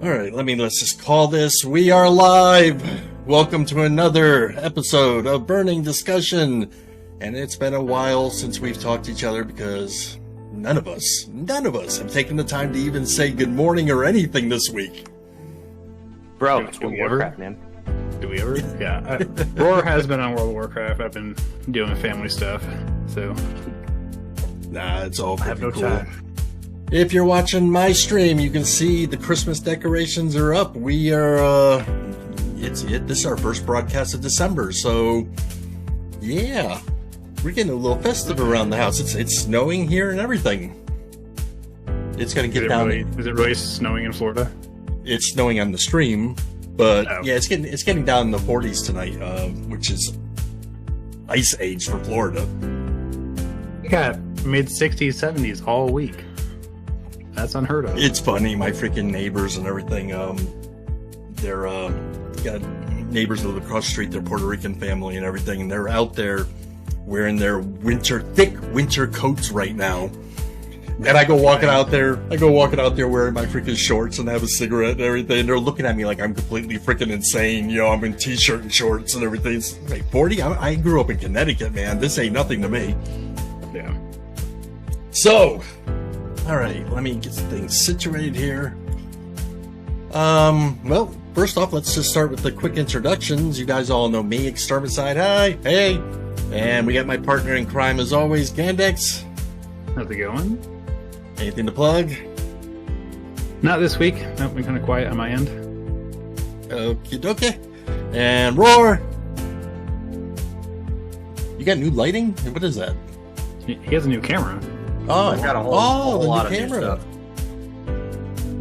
Alright, let's just call this. We are live! Welcome to another episode of Burning Discussion. And it's been a while since we've talked to each other because none of us have taken the time to even say good morning or anything this week. Bro, it's World of Warcraft, man. Do we ever? Yeah. Roar has been on World of Warcraft. I've been doing family stuff, so. Nah, it's all I have no cool. time. If you're watching my stream, you can see the Christmas decorations are up. We are, this is our first broadcast of December, so yeah, we're getting a little festive around the house. It's snowing here and everything. It's gonna get down. Is it really snowing in Florida? It's snowing on the stream, but yeah, it's getting down in the 40s tonight, which is ice age for Florida. We got mid 60s, 70s all week. That's unheard of. It's funny, my freaking neighbors and everything. They're got neighbors that live across the street. They're Puerto Rican family and everything, and they're out there wearing their thick winter coats right now. And I go walking out there wearing my freaking shorts and have a cigarette and everything. And they're looking at me like I'm completely freaking insane. You know, I'm in t-shirt and shorts and everything. It's like 40. I grew up in Connecticut, man. This ain't nothing to me. Yeah. So, all right, let me get things situated here. Well, first off, let's just start with the quick introductions. You guys all know me, Extermicide. Hi, hey. And we got my partner in crime, as always, Ghandex. How's it going? Anything to plug? Not this week. Nope, been kind of quiet on my end. Okie dokie. And Roar. You got new lighting? What is that? He has a new camera. Oh, I've got a whole lot of new stuff.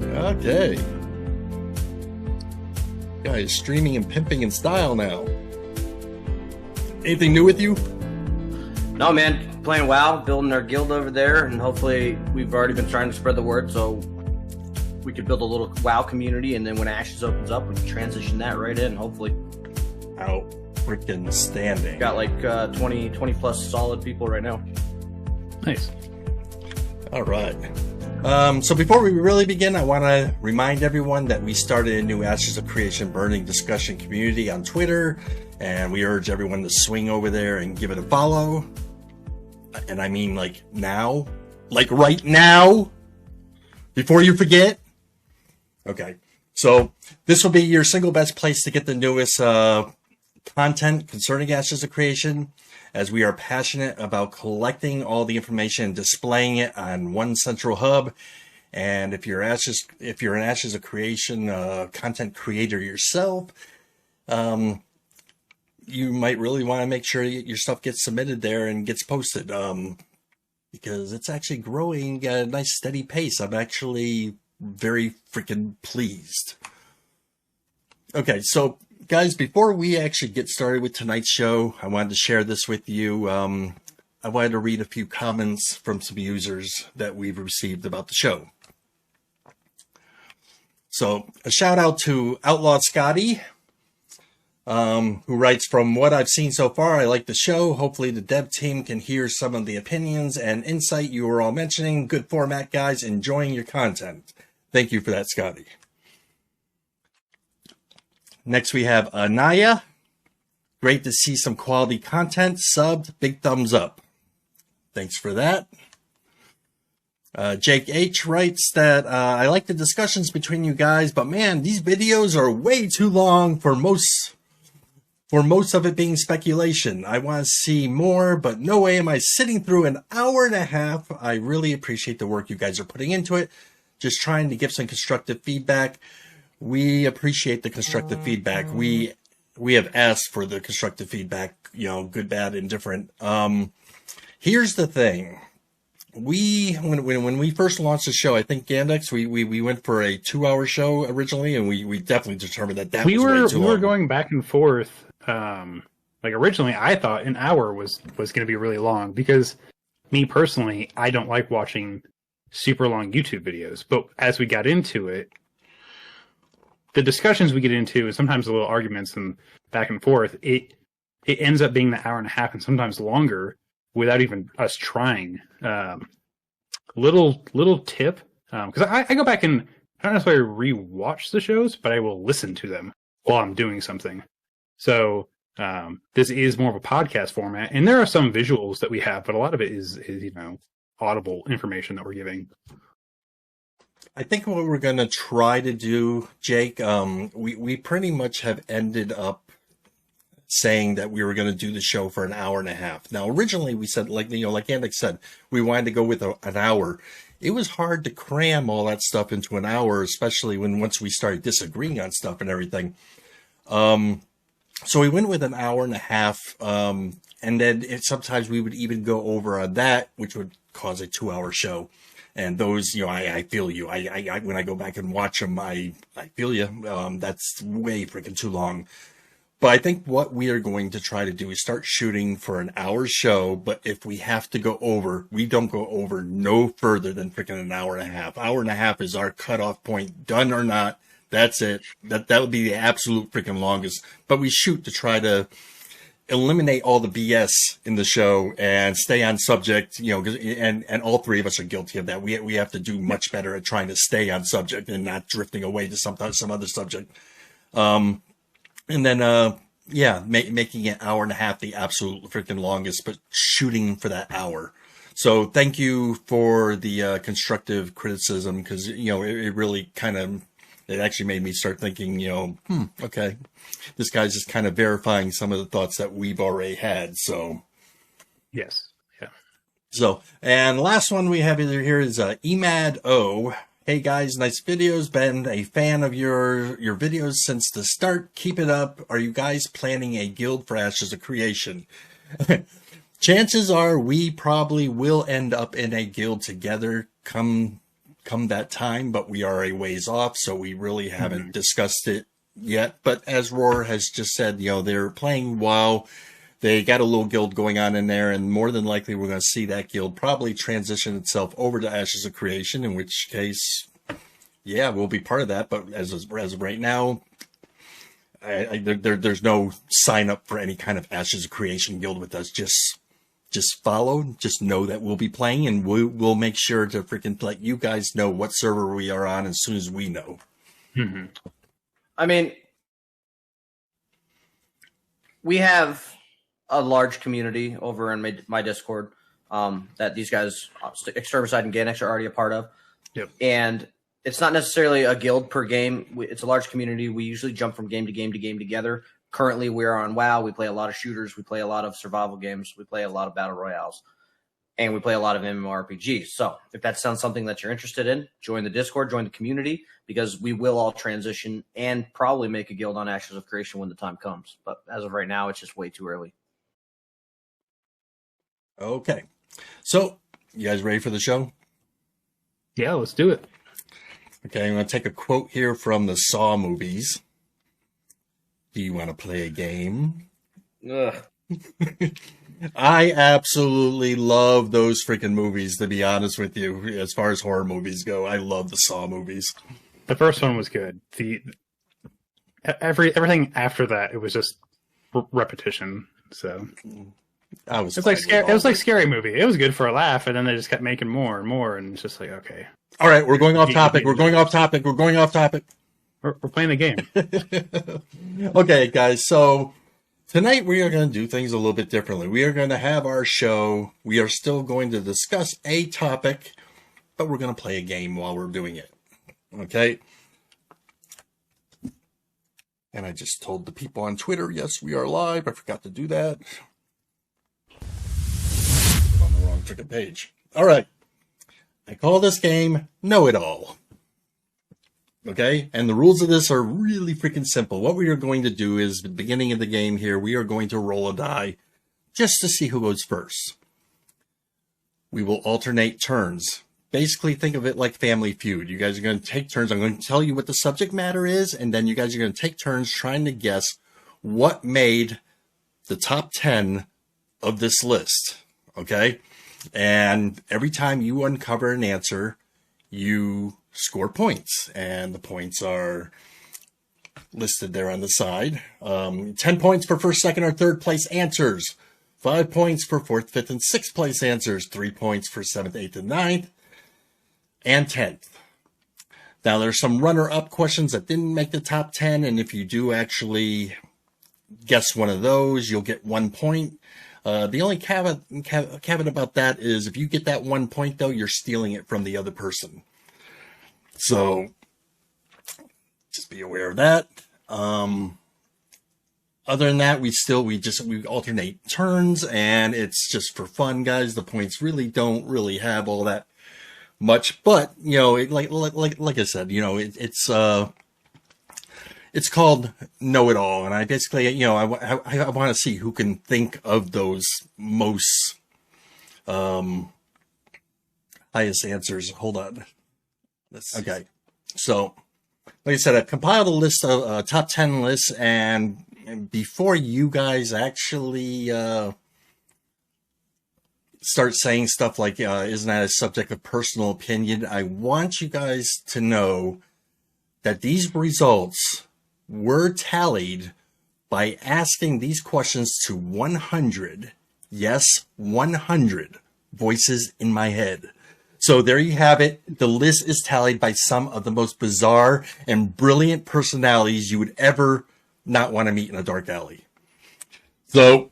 Okay. Guy is streaming and pimping in style now. Anything new with you? No, man. Playing WoW, building our guild over there, and hopefully we've already been trying to spread the word so we could build a little WoW community, and then when Ashes opens up, we can transition that right in, hopefully. Out freaking standing. Got like 20 plus solid people right now. Nice. All right. So before we really begin, I want to remind everyone that we started a new Ashes of Creation Burning discussion community on Twitter, and we urge everyone to swing over there and give it a follow. And I mean, like now, like right now, before you forget. Okay. So this will be your single best place to get the newest content concerning Ashes of Creation, as we are passionate about collecting all the information and displaying it on one central hub. And if you're an Ashes of Creation content creator yourself, you might really want to make sure your stuff gets submitted there and gets posted, because it's actually growing at a nice steady pace. I'm actually very freaking pleased. Okay, so guys, before we actually get started with tonight's show, I wanted to share this with you. I wanted to read a few comments from some users that we've received about the show. So a shout out to Outlaw Scotty, who writes, from what I've seen so far, I like the show. Hopefully the dev team can hear some of the opinions and insight you were all mentioning. Good format, guys. Enjoying your content. Thank you for that, Scotty. Next, we have Anaya. Great to see some quality content. Subbed. Big thumbs up. Thanks for that. Jake H writes that I like the discussions between you guys, but man, these videos are way too long for most of it being speculation. I want to see more, but no way am I sitting through an hour and a half. I really appreciate the work you guys are putting into it. Just trying to give some constructive feedback. We appreciate the constructive feedback. We have asked for the constructive feedback, you know, good, bad, indifferent. Here's the thing. When we first launched the show, I think Ghandex, we went for a 2-hour show originally, and we definitely determined that was way too long. We were going back and forth. Like originally, I thought an hour was going to be really long, because me personally, I don't like watching super long YouTube videos. But as we got into it, the discussions we get into, and sometimes the little arguments and back and forth, it ends up being the hour and a half and sometimes longer without even us trying. Little tip, because I go back and I don't necessarily rewatch the shows, but I will listen to them while I'm doing something. So this is more of a podcast format, and there are some visuals that we have, but a lot of it is audible information that we're giving. I think what we're going to try to do, Jake, we pretty much have ended up saying that we were going to do the show for an hour and a half. Now, originally we said, like Ghandex said, we wanted to go with an hour. It was hard to cram all that stuff into an hour, especially once we started disagreeing on stuff and everything. So we went with an hour and a half, and then sometimes we would even go over on that, which would cause a 2-hour show. And those, I feel you. I when I go back and watch them, I feel you. That's way freaking too long. But I think what we are going to try to do is start shooting for an hour show. But if we have to go over, we don't go over no further than freaking an hour and a half. Hour and a half is our cutoff point, done or not. That's it. That would be the absolute freaking longest. But we shoot to try to eliminate all the BS in the show and stay on subject, and all three of us are guilty of that. We have to do much better at trying to stay on subject and not drifting away to some other subject. And then, making an hour and a half the absolute freaking longest, but shooting for that hour. So thank you for the constructive criticism, because, it really it actually made me start thinking, okay, this guy's just kind of verifying some of the thoughts that we've already had. So, yes. Yeah. So, and the last one we have here is Emad O. Hey guys, nice videos. Been a fan of your videos since the start. Keep it up. Are you guys planning a guild for Ashes of Creation? Chances are we probably will end up in a guild together come that time, but we are a ways off, so we really haven't discussed it yet. But as Roar has just said, they're playing WoW. They got a little guild going on in there, and more than likely we're going to see that guild probably transition itself over to Ashes of Creation, in which case, yeah, we'll be part of that. But as of right now, there's no sign up for any kind of Ashes of Creation guild with us. Just follow, just know that we'll be playing, and we'll make sure to freaking let you guys know what server we are on as soon as we know. Mm-hmm. I mean, we have a large community over in my Discord that these guys, Extermicide and Ghandex, are already a part of. Yep. And it's not necessarily a guild per game. It's a large community. We usually jump from game to game to game together. Currently, we're on WoW. We play a lot of shooters. We play a lot of survival games. We play a lot of battle royales. And we play a lot of MMORPGs. So if that sounds something that you're interested in, join the Discord, join the community, because we will all transition and probably make a guild on Ashes of Creation when the time comes. But as of right now, it's just way too early. Okay. So, you guys ready for the show? Yeah, let's do it. Okay, I'm going to take a quote here from the Saw movies. Do you want to play a game? Ugh. I absolutely love those freaking movies, to be honest with you. As far as horror movies go, I love the Saw movies. The first one was good. Everything after that, it was just repetition. So it was like Scary Movie. It was good for a laugh, and then they just kept making more and more, and it's just like, okay. All right, we're going off topic. We're going off topic. We're playing the game. Okay, guys. So tonight we are going to do things a little bit differently. We are going to have our show. We are still going to discuss a topic, but we're going to play a game while we're doing it. Okay? And I just told the people on Twitter, yes, we are live. I forgot to do that. I'm on the wrong freaking page. All right. I call this game Know It All. Okay, and the rules of this are really freaking simple. What we are going to do is, at the beginning of the game here, we are going to roll a die just to see who goes first. We will alternate turns. Basically, think of it like Family Feud. You guys are going to take turns. I'm going to tell you what the subject matter is, and then you guys are going to take turns trying to guess what made the top 10 of this list. Okay, and every time you uncover an answer, you score points, and the points are listed there on the side. 10 points for first, second, or third place answers. 5 points for fourth, fifth, and sixth place answers. 3 points for seventh, eighth, and ninth, and 10th. Now, there's some runner-up questions that didn't make the top 10, and if you do actually guess one of those, you'll get 1 point. The only caveat about that is if you get that 1 point, though, you're stealing it from the other person. So just be aware of that. Other than that, we alternate turns, and it's just for fun, guys. The points really don't have all that much, but you know, like I said, you know, it's called Know It All, and I basically, you know, I want to see who can think of those most highest answers. Hold on. Okay, so like I said, I've compiled a list of top 10 lists, and before you guys actually start saying stuff like, isn't that a subject of personal opinion? I want you guys to know that these results were tallied by asking these questions to 100, yes, 100 voices in my head. So there you have it. The list is tallied by some of the most bizarre and brilliant personalities you would ever not want to meet in a dark alley. So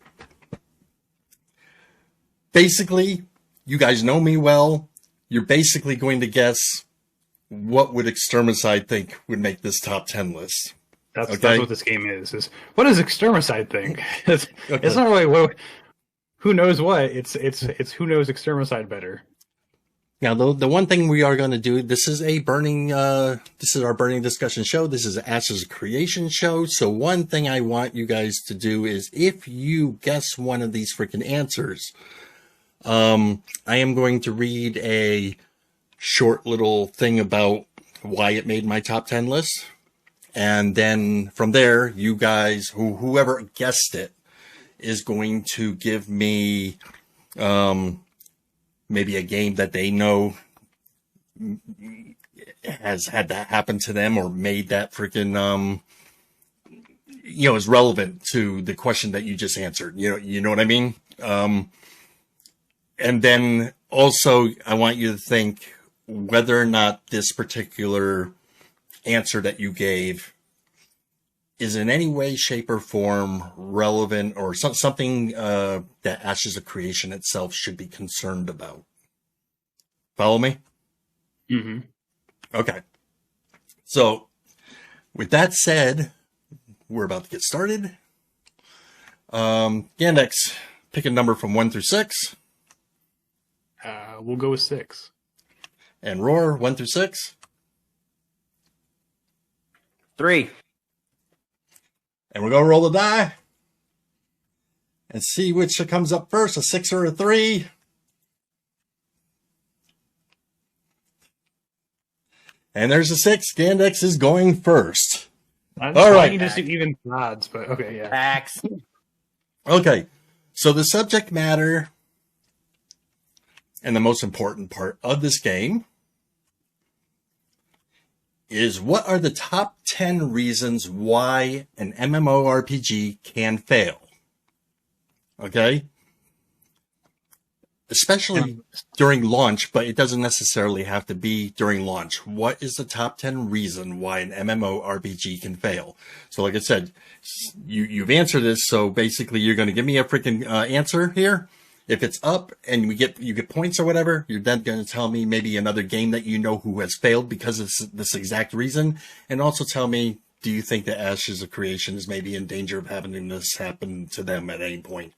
basically, you guys know me well. You're basically going to guess what would Extermicide think would make this top 10 list. That's what this game is what does Extermicide think? It's not really who knows what. It's who knows Extermicide better. Now, the one thing we are going to do, this is our burning discussion show. This is Ashes of Creation show. So one thing I want you guys to do is, if you guess one of these freaking answers, I am going to read a short little thing about why it made my top 10 list. And then from there, you guys, whoever guessed it, is going to give me, maybe a game that they know has had that happen to them, or made that freaking, you know, is relevant to the question that you just answered. You know what I mean? And then also, I want you to think whether or not this particular answer that you gave is in any way, shape, or form relevant, or something that Ashes of Creation itself should be concerned about. Follow me? Mm-hmm. Okay. So, with that said, we're about to get started. Ghandex, pick a number from 1 through 6. We'll go with 6. And Roar, 1 through 6. 3. And we're going to roll the die and see which comes up first, a 6 or a 3. And there's a 6. Ghandex is going first. All right. You just do even odds, but okay, yeah. Axe. Okay. So the subject matter and the most important part of this game is, what are the top 10 reasons why an MMORPG can fail? Okay? Especially during launch, but it doesn't necessarily have to be during launch. What is the top 10 reason why an MMORPG can fail? So like I said, you've answered this, so basically you're going to give me a freaking answer here. If it's up and you get points or whatever, you're then going to tell me maybe another game that you know who has failed because of this exact reason. And also tell me, do you think that Ashes of Creation is maybe in danger of having this happen to them at any point?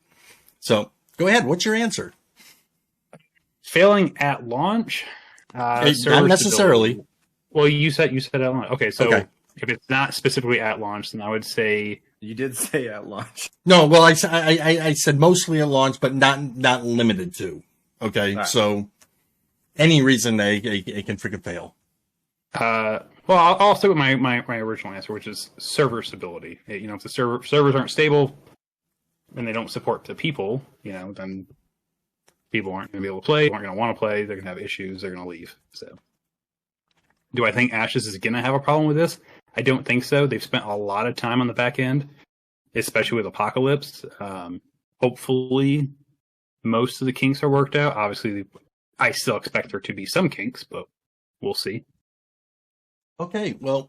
So go ahead. What's your answer? Failing at launch? Not necessarily. Stability. Well, you said at launch. Okay, so if it's not specifically at launch, then I would say... You did say at launch. No, well, I said mostly at launch, but not limited to. Okay, right. So any reason they can freaking fail. Well, I'll stick with my original answer, which is server stability. If the servers aren't stable and they don't support the people, then people aren't going to be able to play, aren't going to want to play, they're going to have issues, they're going to leave. So, do I think Ashes is going to have a problem with this? I don't think so. They've spent a lot of time on the back end, especially with Apocalypse. Hopefully, most of the kinks are worked out. Obviously, I still expect there to be some kinks, but we'll see. Okay, well,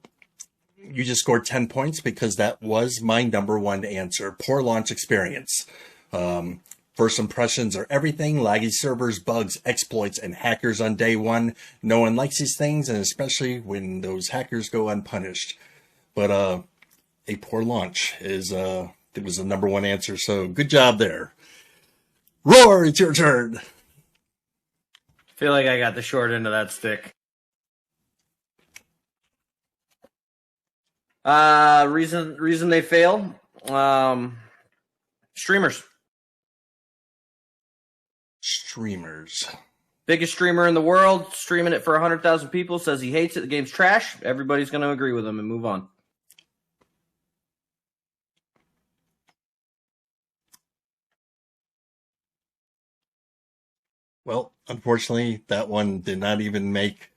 you just scored 10 points because that was my number one answer. Poor launch experience. First impressions are everything. Laggy servers, bugs, exploits, and hackers on day one. No one likes these things, and especially when those hackers go unpunished. But a poor launch it was the number one answer, so good job there. Roar, it's your turn. I feel like I got the short end of that stick. Reason they fail? Streamers. Streamers. Biggest streamer in the world, streaming it for 100,000 people, says he hates it, the game's trash. Everybody's going to agree with him and move on. Well, unfortunately, that one did not even make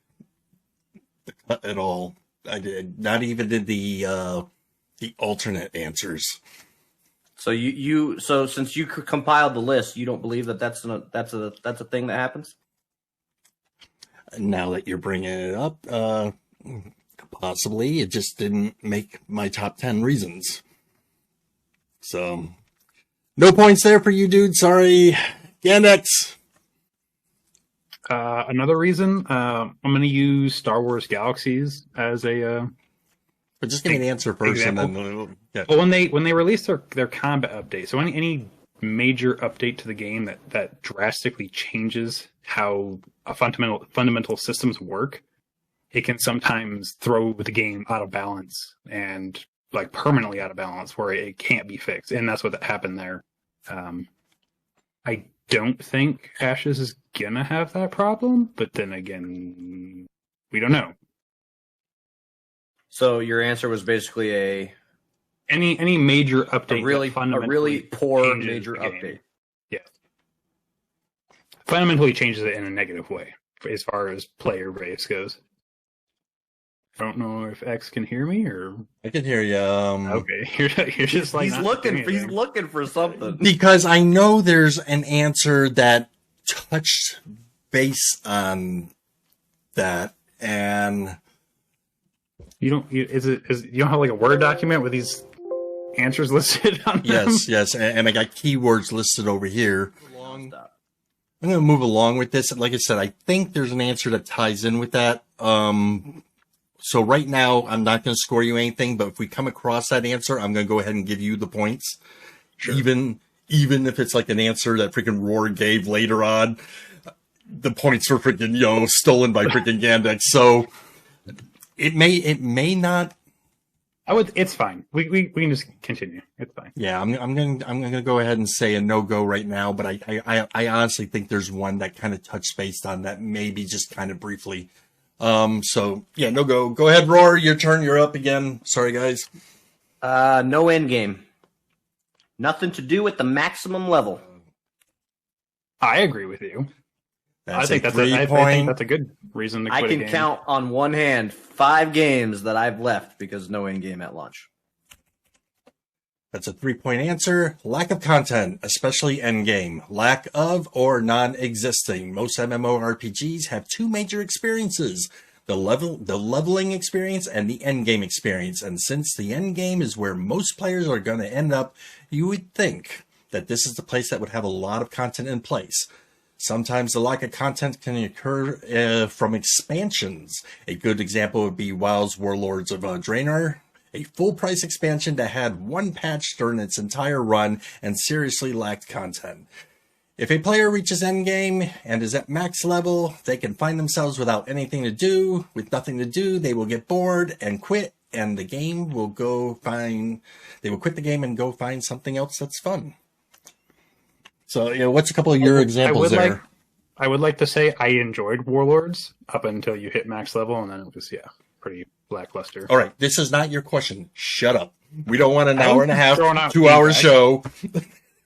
the cut at all. I did not even did the alternate answers. So so since you compiled the list, you don't believe that that's a thing that happens? Now that you're bringing it up, possibly it just didn't make my top 10 reasons. So, no points there for you, dude. Sorry, Ghandex. Another reason, I'm going to use Star Wars Galaxies as a. But just give me an answer first, example. and then yeah. Well, when they release their combat update, so any major update to the game that drastically changes how a fundamental systems work, it can sometimes throw the game out of balance and like permanently out of balance where it can't be fixed, and that's what happened there. I don't think Ashes is gonna have that problem, but then again, we don't know. So your answer was basically any major update, a really poor major update. Yeah, fundamentally changes it in a negative way as far as player base goes. I don't know if X can hear me or I can hear you. Okay, you're just like he's looking for something because I know there's an answer that touched base on that, and you don't you don't have like a Word document with these answers listed on them? Yes, and I got keywords listed over here. I'm going to move along with this. Like I said, I think there's an answer that ties in with that. So right now, I'm not going to score you anything, but if we come across that answer, I'm going to go ahead and give you the points. Sure. Even if it's like an answer that freaking Roar gave later on, the points were freaking, stolen by freaking Ghandex. So it may not. It's fine. We can just continue. It's fine. Yeah, I'm gonna go ahead and say a no-go right now, but I honestly think there's one that kind of touched base on that, maybe just kind of briefly. So yeah, no go. Go ahead, Roar. Your turn. You're up again. Sorry, guys. No end game. Nothing to do with the maximum level. I agree with you. I think that's a good reason to quit I can a game. count on one hand 5 games that I've left because no end game at launch. That's a 3-point answer. Lack of content, especially endgame. Lack of or non-existing. Most MMORPGs have 2 major experiences. The leveling experience and the endgame experience. And since the endgame is where most players are going to end up, you would think that this is the place that would have a lot of content in place. Sometimes the lack of content can occur from expansions. A good example would be WoW's Warlords of Draenor, a full-price expansion that had 1 patch during its entire run and seriously lacked content. If a player reaches endgame and is at max level, they can find themselves without anything to do. With nothing to do, they will get bored and quit, and the game will they will quit the game and go find something else that's fun. So, what's a couple of your examples there? I would like to say I enjoyed Warlords up until you hit max level, and then it was, pretty lackluster. All right, this is not your question. Shut up. We don't want an hour and a half, 2-hour show.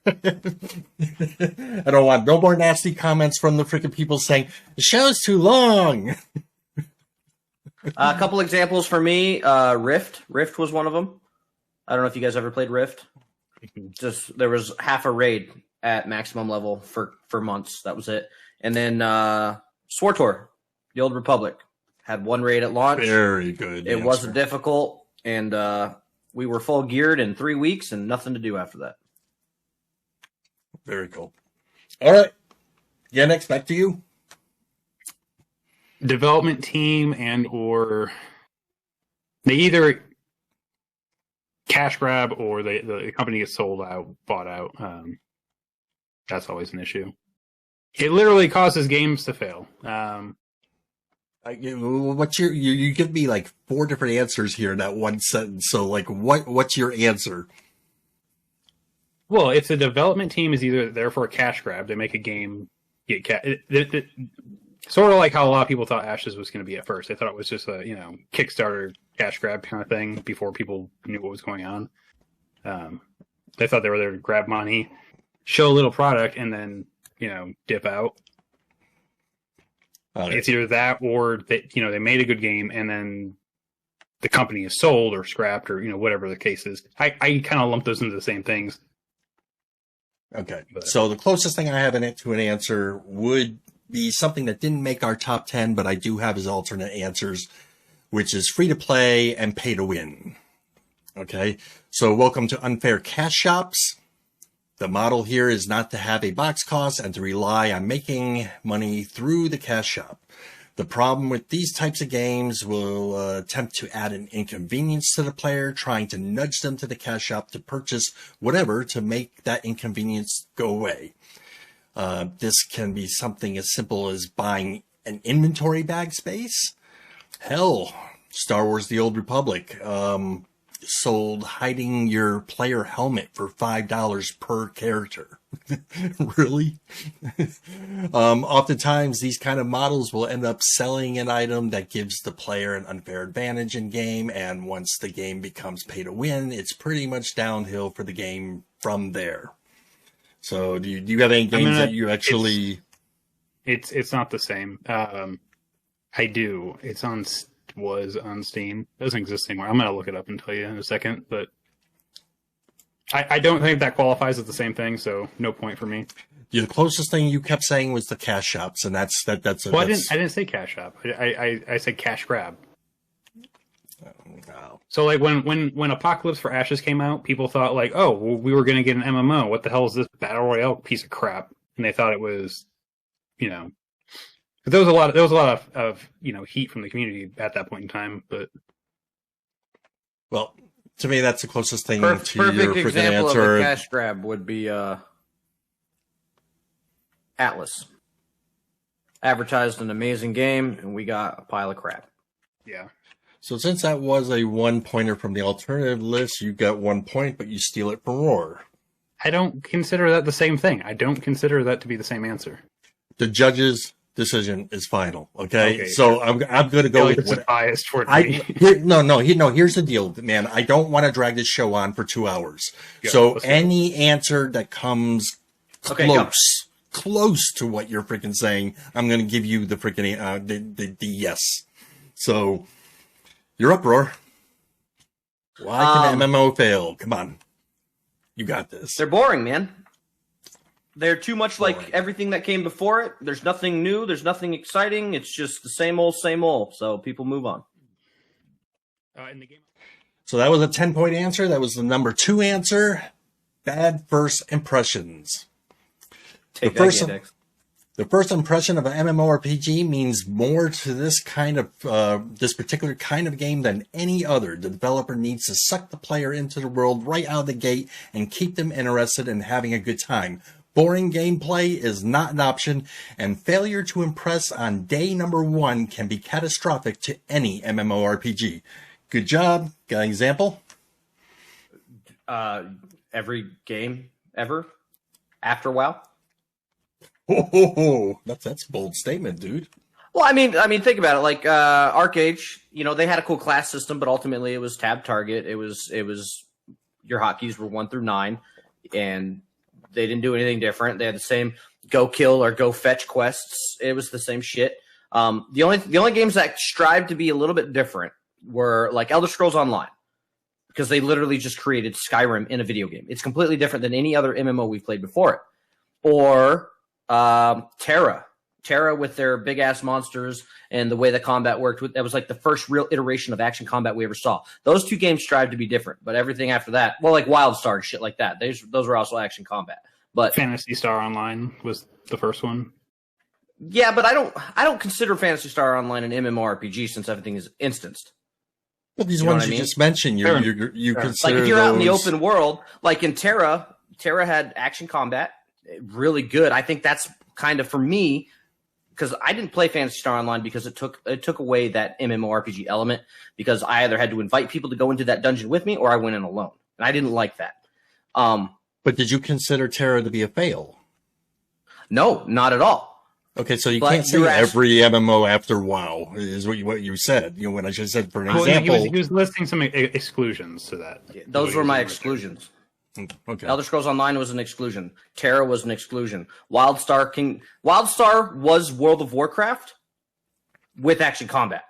I don't want no more nasty comments from the freaking people saying, the show's too long. A couple examples for me. Rift. Rift was one of them. I don't know if you guys ever played Rift. Just there was half a raid at maximum level for months. That was it. And then SWTOR, the Old Republic. Had one raid at launch. Very good. It answer. wasn't difficult, and we were full geared in 3 weeks and nothing to do after that. Very cool. All right. Ghandex, back to you. Development team and or they either cash grab or the company gets sold out, bought out. That's always an issue. It literally causes games to fail. What's your you give me like 4 different answers here in that one sentence. So like what's your answer? Well, if the development team is either there for a cash grab, they make a game, sort of like how a lot of people thought Ashes was going to be at first. They thought it was just a Kickstarter cash grab kind of thing before people knew what was going on. They thought they were there to grab money, show a little product, and then dip out. Okay. It's either that or that they made a good game and then the company is sold or scrapped or whatever the case is. I kind of lump those into the same things. Okay, so the closest thing I have to an answer would be something that didn't make our top 10, but I do have as alternate answers, which is free to play and pay to win. Okay, so welcome to unfair cash shops. The model here is not to have a box cost and to rely on making money through the cash shop. The problem with these types of games will attempt to add an inconvenience to the player, trying to nudge them to the cash shop to purchase whatever to make that inconvenience go away. This can be something as simple as buying an inventory bag space. Hell, Star Wars The Old Republic sold hiding your player helmet for $5 per character. Really? Oftentimes, these kind of models will end up selling an item that gives the player an unfair advantage in game, and once the game becomes pay to win, it's pretty much downhill for the game from there. So, do you have any games that you actually? It's not the same. I do. Was on Steam. It doesn't exist anymore. I'm gonna look it up and tell you in a second, but I don't think that qualifies as the same thing, so no point for me. The closest thing you kept saying was the cash shops, and that's. I didn't say cash shop. I said cash grab. Wow. So like when Apocalypse for Ashes came out, people thought like, oh, well, we were gonna get an MMO. What the hell is this battle royale piece of crap? And they thought it was, There was a lot of heat from the community at that point in time, but well, to me that's the closest thing to your perfect freaking example answer. of a cash grab would be Atlas. Advertised an amazing game, and we got a pile of crap. Yeah. So since that was a 1-pointer from the alternative list, you got 1 point, but you steal it from Roar. I don't consider that the same thing. I don't consider that to be the same answer. The judges' decision is final. Okay, so I'm going to go with what biased toward me. Here's the deal, man. I don't want to drag this show on for 2 hours. So any answer that comes close to what you're freaking saying, I'm going to give you the freaking the yes. So you're up, Roar. Why can MMO fail? Come on, you got this. They're boring, man. They're too much like everything that came before it. There's nothing new. There's nothing exciting. It's just the same old, same old. So people move on. In the game. So that was a 10-point answer. That was the number 2 answer. Bad first impressions. The first impression of an MMORPG means more to this particular kind of game than any other. The developer needs to suck the player into the world right out of the gate and keep them interested in having a good time. Boring gameplay is not an option, and failure to impress on day number 1 can be catastrophic to any MMORPG. Good job. Got an example? Every game ever after WoW. Oh, that's a bold statement, dude. Well, I mean, think about it. Like Arcade, they had a cool class system, but ultimately it was tab target. It was your hotkeys were 1 through 9, and they didn't do anything different. They had the same go kill or go fetch quests. It was the same shit. The only games that strived to be a little bit different were like Elder Scrolls Online, because they literally just created Skyrim in a video game. It's completely different than any other MMO we've played before it. Or Terra, Terra with their big ass monsters and the way the combat worked, that was like the first real iteration of action combat we ever saw. Those two games strive to be different, but everything after that, well, like WildStar and shit like that, those were also action combat. But Phantasy Star Online was the first one. Yeah, but I don't consider Phantasy Star Online an MMORPG since everything is instanced. Well, these ones you just mentioned, you consider like if you're out in the those... open world, like in Terra had action combat, really good. I think that's kind of for me, because I didn't play Phantasy Star Online because it took away that MMORPG element, because I either had to invite people to go into that dungeon with me or I went in alone, and I didn't like that. But did you consider Terra to be a fail? No, not at all. Okay, so you can't say every MMO after WoW is what you said. You know, when I just said, for an example, he was listing some exclusions to that. Those were my exclusions. Okay. Elder Scrolls Online was an exclusion. Terra was an exclusion. WildStar was World of Warcraft with action combat,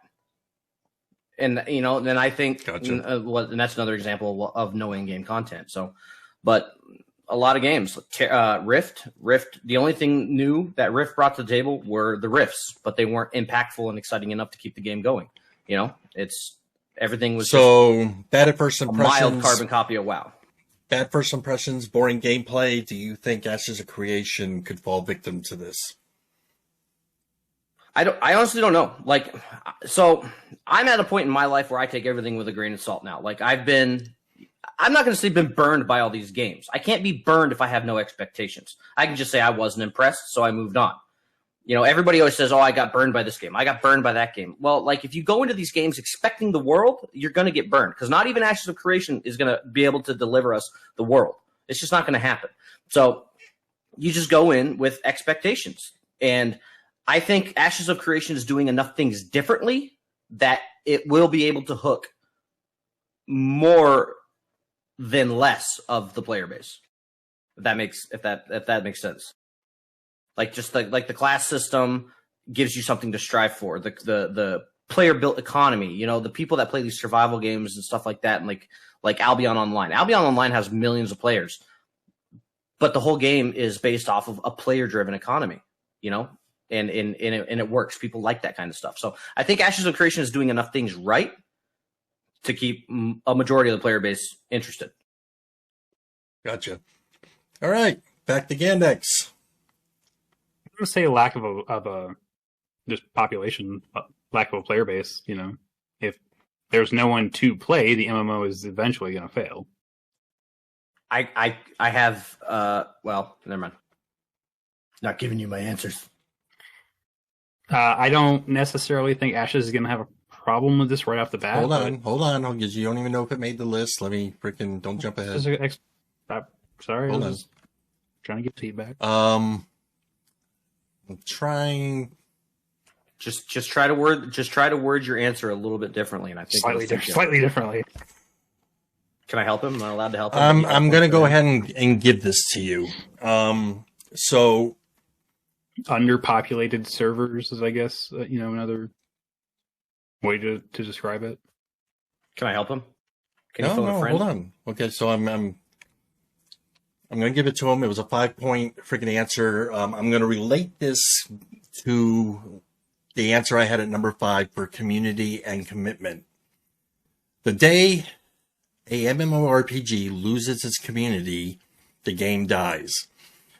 and you know, then I think, and that's another example of no in-game content. So, but a lot of games, Rift. The only thing new that Rift brought to the table were the rifts, but they weren't impactful and exciting enough to keep the game going. You know, everything was so bad at first impressions. A mild carbon copy of WoW. Bad first impressions, boring gameplay. Do you think Ashes of Creation could fall victim to this? I honestly don't know. Like, so I'm at a point in my life where I take everything with a grain of salt now. Like, I'm not going to say been burned by all these games. I can't be burned if I have no expectations. I can just say I wasn't impressed, so I moved on. You know, everybody always says, oh, I got burned by this game. I got burned by that game. Well, like, if you go into these games expecting the world, you're going to get burned, because not even Ashes of Creation is going to be able to deliver us the world. It's just not going to happen. So you just go in with expectations. And I think Ashes of Creation is doing enough things differently that it will be able to hook more than less of the player base. If that makes sense. Like, just like the class system gives you something to strive for. The player built economy, you know, the people that play these survival games and stuff like that, and like Albion Online. Albion Online has millions of players, but the whole game is based off of a player driven economy, you know, and it works. People like that kind of stuff. So I think Ashes of Creation is doing enough things right to keep a majority of the player base interested. Gotcha. All right, back to Ghandex. I'm gonna say lack of a just population, lack of a player base. You know, if there's no one to play, the MMO is eventually gonna fail. I have well, never mind. Not giving you my answers. I don't necessarily think Ashes is gonna have a problem with this right off the bat. Hold on, because you don't even know if it made the list. Let me don't jump ahead. Sorry, I was trying to get feedback. I'm trying. Just try to word your answer a little bit differently, and I think slightly differently. Can I help him? Am I allowed to help him? I'm going to go ahead and give this to you. So underpopulated servers is, I guess, another way to describe it. Can I help him? Can you phone a friend? Hold on. Okay, so I'm going to give it to him. It was a 5-point freaking answer. I'm going to relate this to the answer I had at number 5 for community and commitment. The day a MMORPG loses its community, the game dies.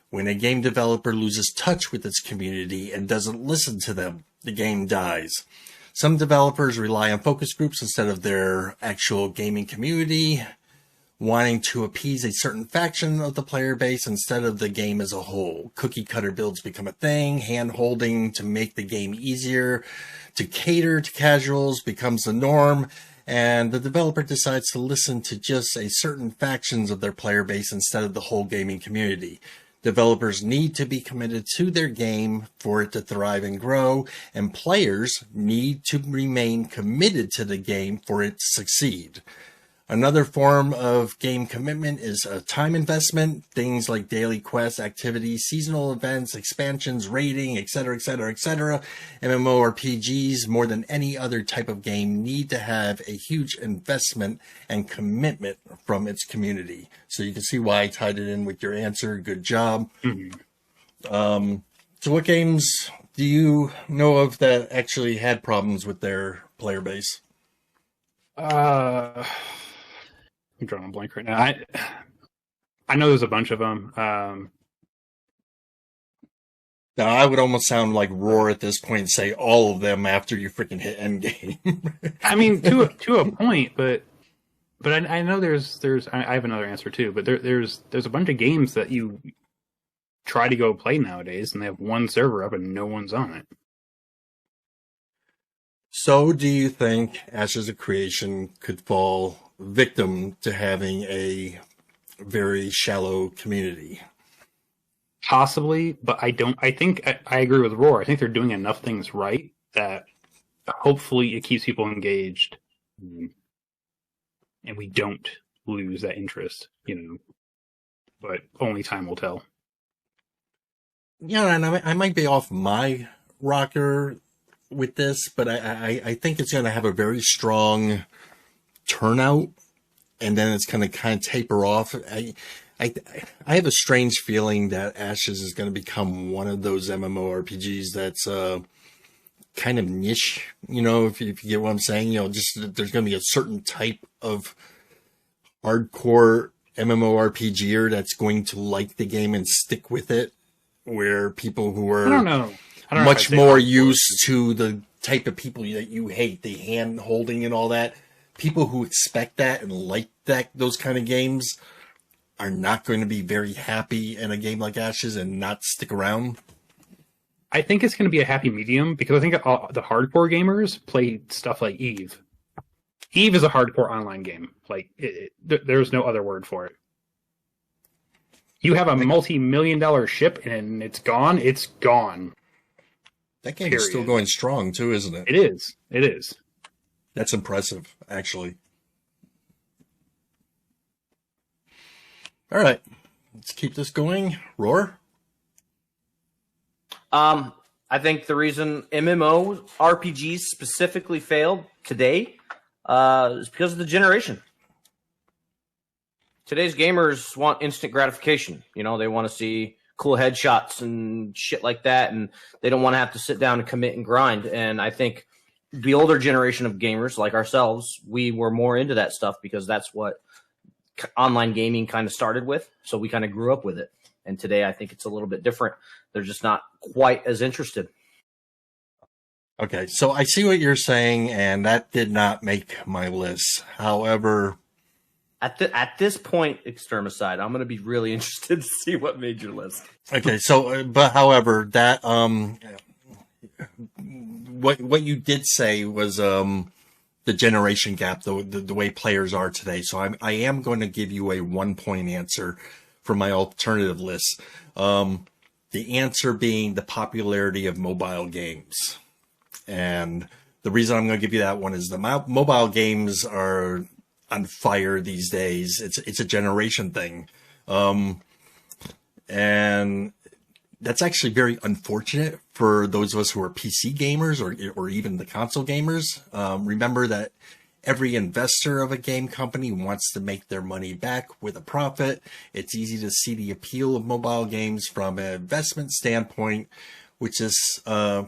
When a game developer loses touch with its community and doesn't listen to them, the game dies. Some developers rely on focus groups instead of their actual gaming community, wanting to appease a certain faction of the player base instead of the game as a whole. Cookie cutter builds become a thing. Hand holding to make the game easier to cater to casuals becomes the norm. And the developer decides to listen to just a certain factions of their player base instead of the whole gaming community. Developers need to be committed to their game for it to thrive and grow, and players need to remain committed to the game for it to succeed. Another form of game commitment is a time investment. Things like daily quests, activities, seasonal events, expansions, raiding, etc., etc., etc. MMORPGs, more than any other type of game, need to have a huge investment and commitment from its community. So you can see why I tied it in with your answer. Good job. Mm-hmm. So what games do you know of that actually had problems with their player base? I'm drawing a blank right now. I know there's a bunch of them. Now, I would almost sound like Roar at this point and say all of them after you freaking hit endgame. I mean, to a point, but I know there's I have another answer too. But there's a bunch of games that you try to go play nowadays, and they have one server up and no one's on it. So, do you think Ashes of Creation could fall victim to having a very shallow community? Possibly, but I don't. I think I agree with Roar. I think they're doing enough things right that hopefully it keeps people engaged, and we don't lose that interest. But only time will tell. Yeah, and I might be off my rocker with this, but I think it's going to have a very strong turnout, and then it's going to kind of taper off. I have a strange feeling that Ashes is going to become one of those MMORPGs that's kind of niche, if you get what I'm saying. Just there's going to be a certain type of hardcore MMORPGer that's going to like the game and stick with it, where people who are I don't know much more used to the type of people that you hate, the hand holding and all that, people who expect that and like those kind of games are not going to be very happy in a game like Ashes and not stick around. I think it's going to be a happy medium because I think the hardcore gamers play stuff like Eve. Eve is a hardcore online game. Like there's no other word for it. You have a multi-million-dollar ship and it's gone. It's gone. That game is still going strong too, isn't it? It is. It is. That's impressive, actually. All right, let's keep this going. Roar? I think the reason MMO RPGs specifically failed today is because of the generation. Today's gamers want instant gratification. They want to see cool headshots and shit like that, and they don't want to have to sit down and commit and grind. And I think the older generation of gamers like ourselves, we were more into that stuff because that's what online gaming kind of started with, so we kind of grew up with it. And today I think it's a little bit different. They're just not quite as interested. Okay, so I see what you're saying, and that did not make my list. However, at this point, Extermicide, I'm going to be really interested to see what made your list. Okay, so but however, that what you did say was the generation gap, the way players are today. So I am going to give you a 1-point answer for my alternative list. The answer being the popularity of mobile games. And the reason I'm going to give you that one is the mobile games are on fire these days. It's a generation thing. And that's actually very unfortunate for those of us who are PC gamers or even the console gamers. Remember that every investor of a game company wants to make their money back with a profit. It's easy to see the appeal of mobile games from an investment standpoint, which is the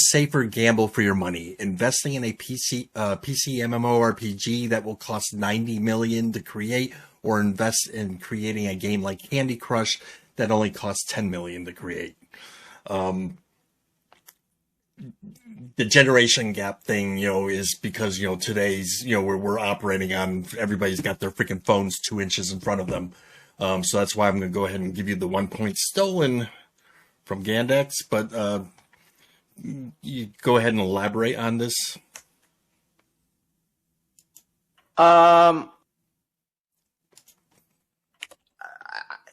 safer gamble for your money. Investing in a PC MMORPG that will cost $90 million to create, or invest in creating a game like Candy Crush that only costs $10 million to create. The generation gap thing, is because, today's, we're operating on, everybody's got their freaking phones 2 inches in front of them. So that's why I'm going to go ahead and give you the 1 point stolen from Ghandex, but you go ahead and elaborate on this.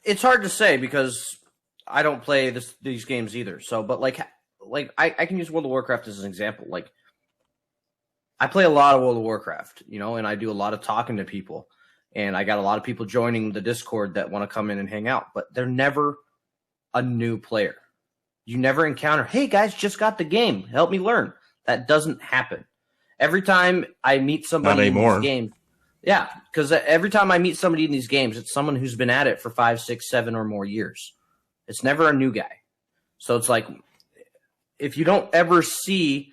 It's hard to say because I don't play these games either. So, but I can use World of Warcraft as an example. Like, I play a lot of World of Warcraft, and I do a lot of talking to people, and I got a lot of people joining the Discord that want to come in and hang out, but they're never a new player. You never encounter, hey guys, just got the game, help me learn. That doesn't happen. Every time I meet somebody in these games, yeah, because every time I meet somebody in these games, it's someone who's been at it for 5, 6, 7 or more years. It's never a new guy. So it's like, if you don't ever see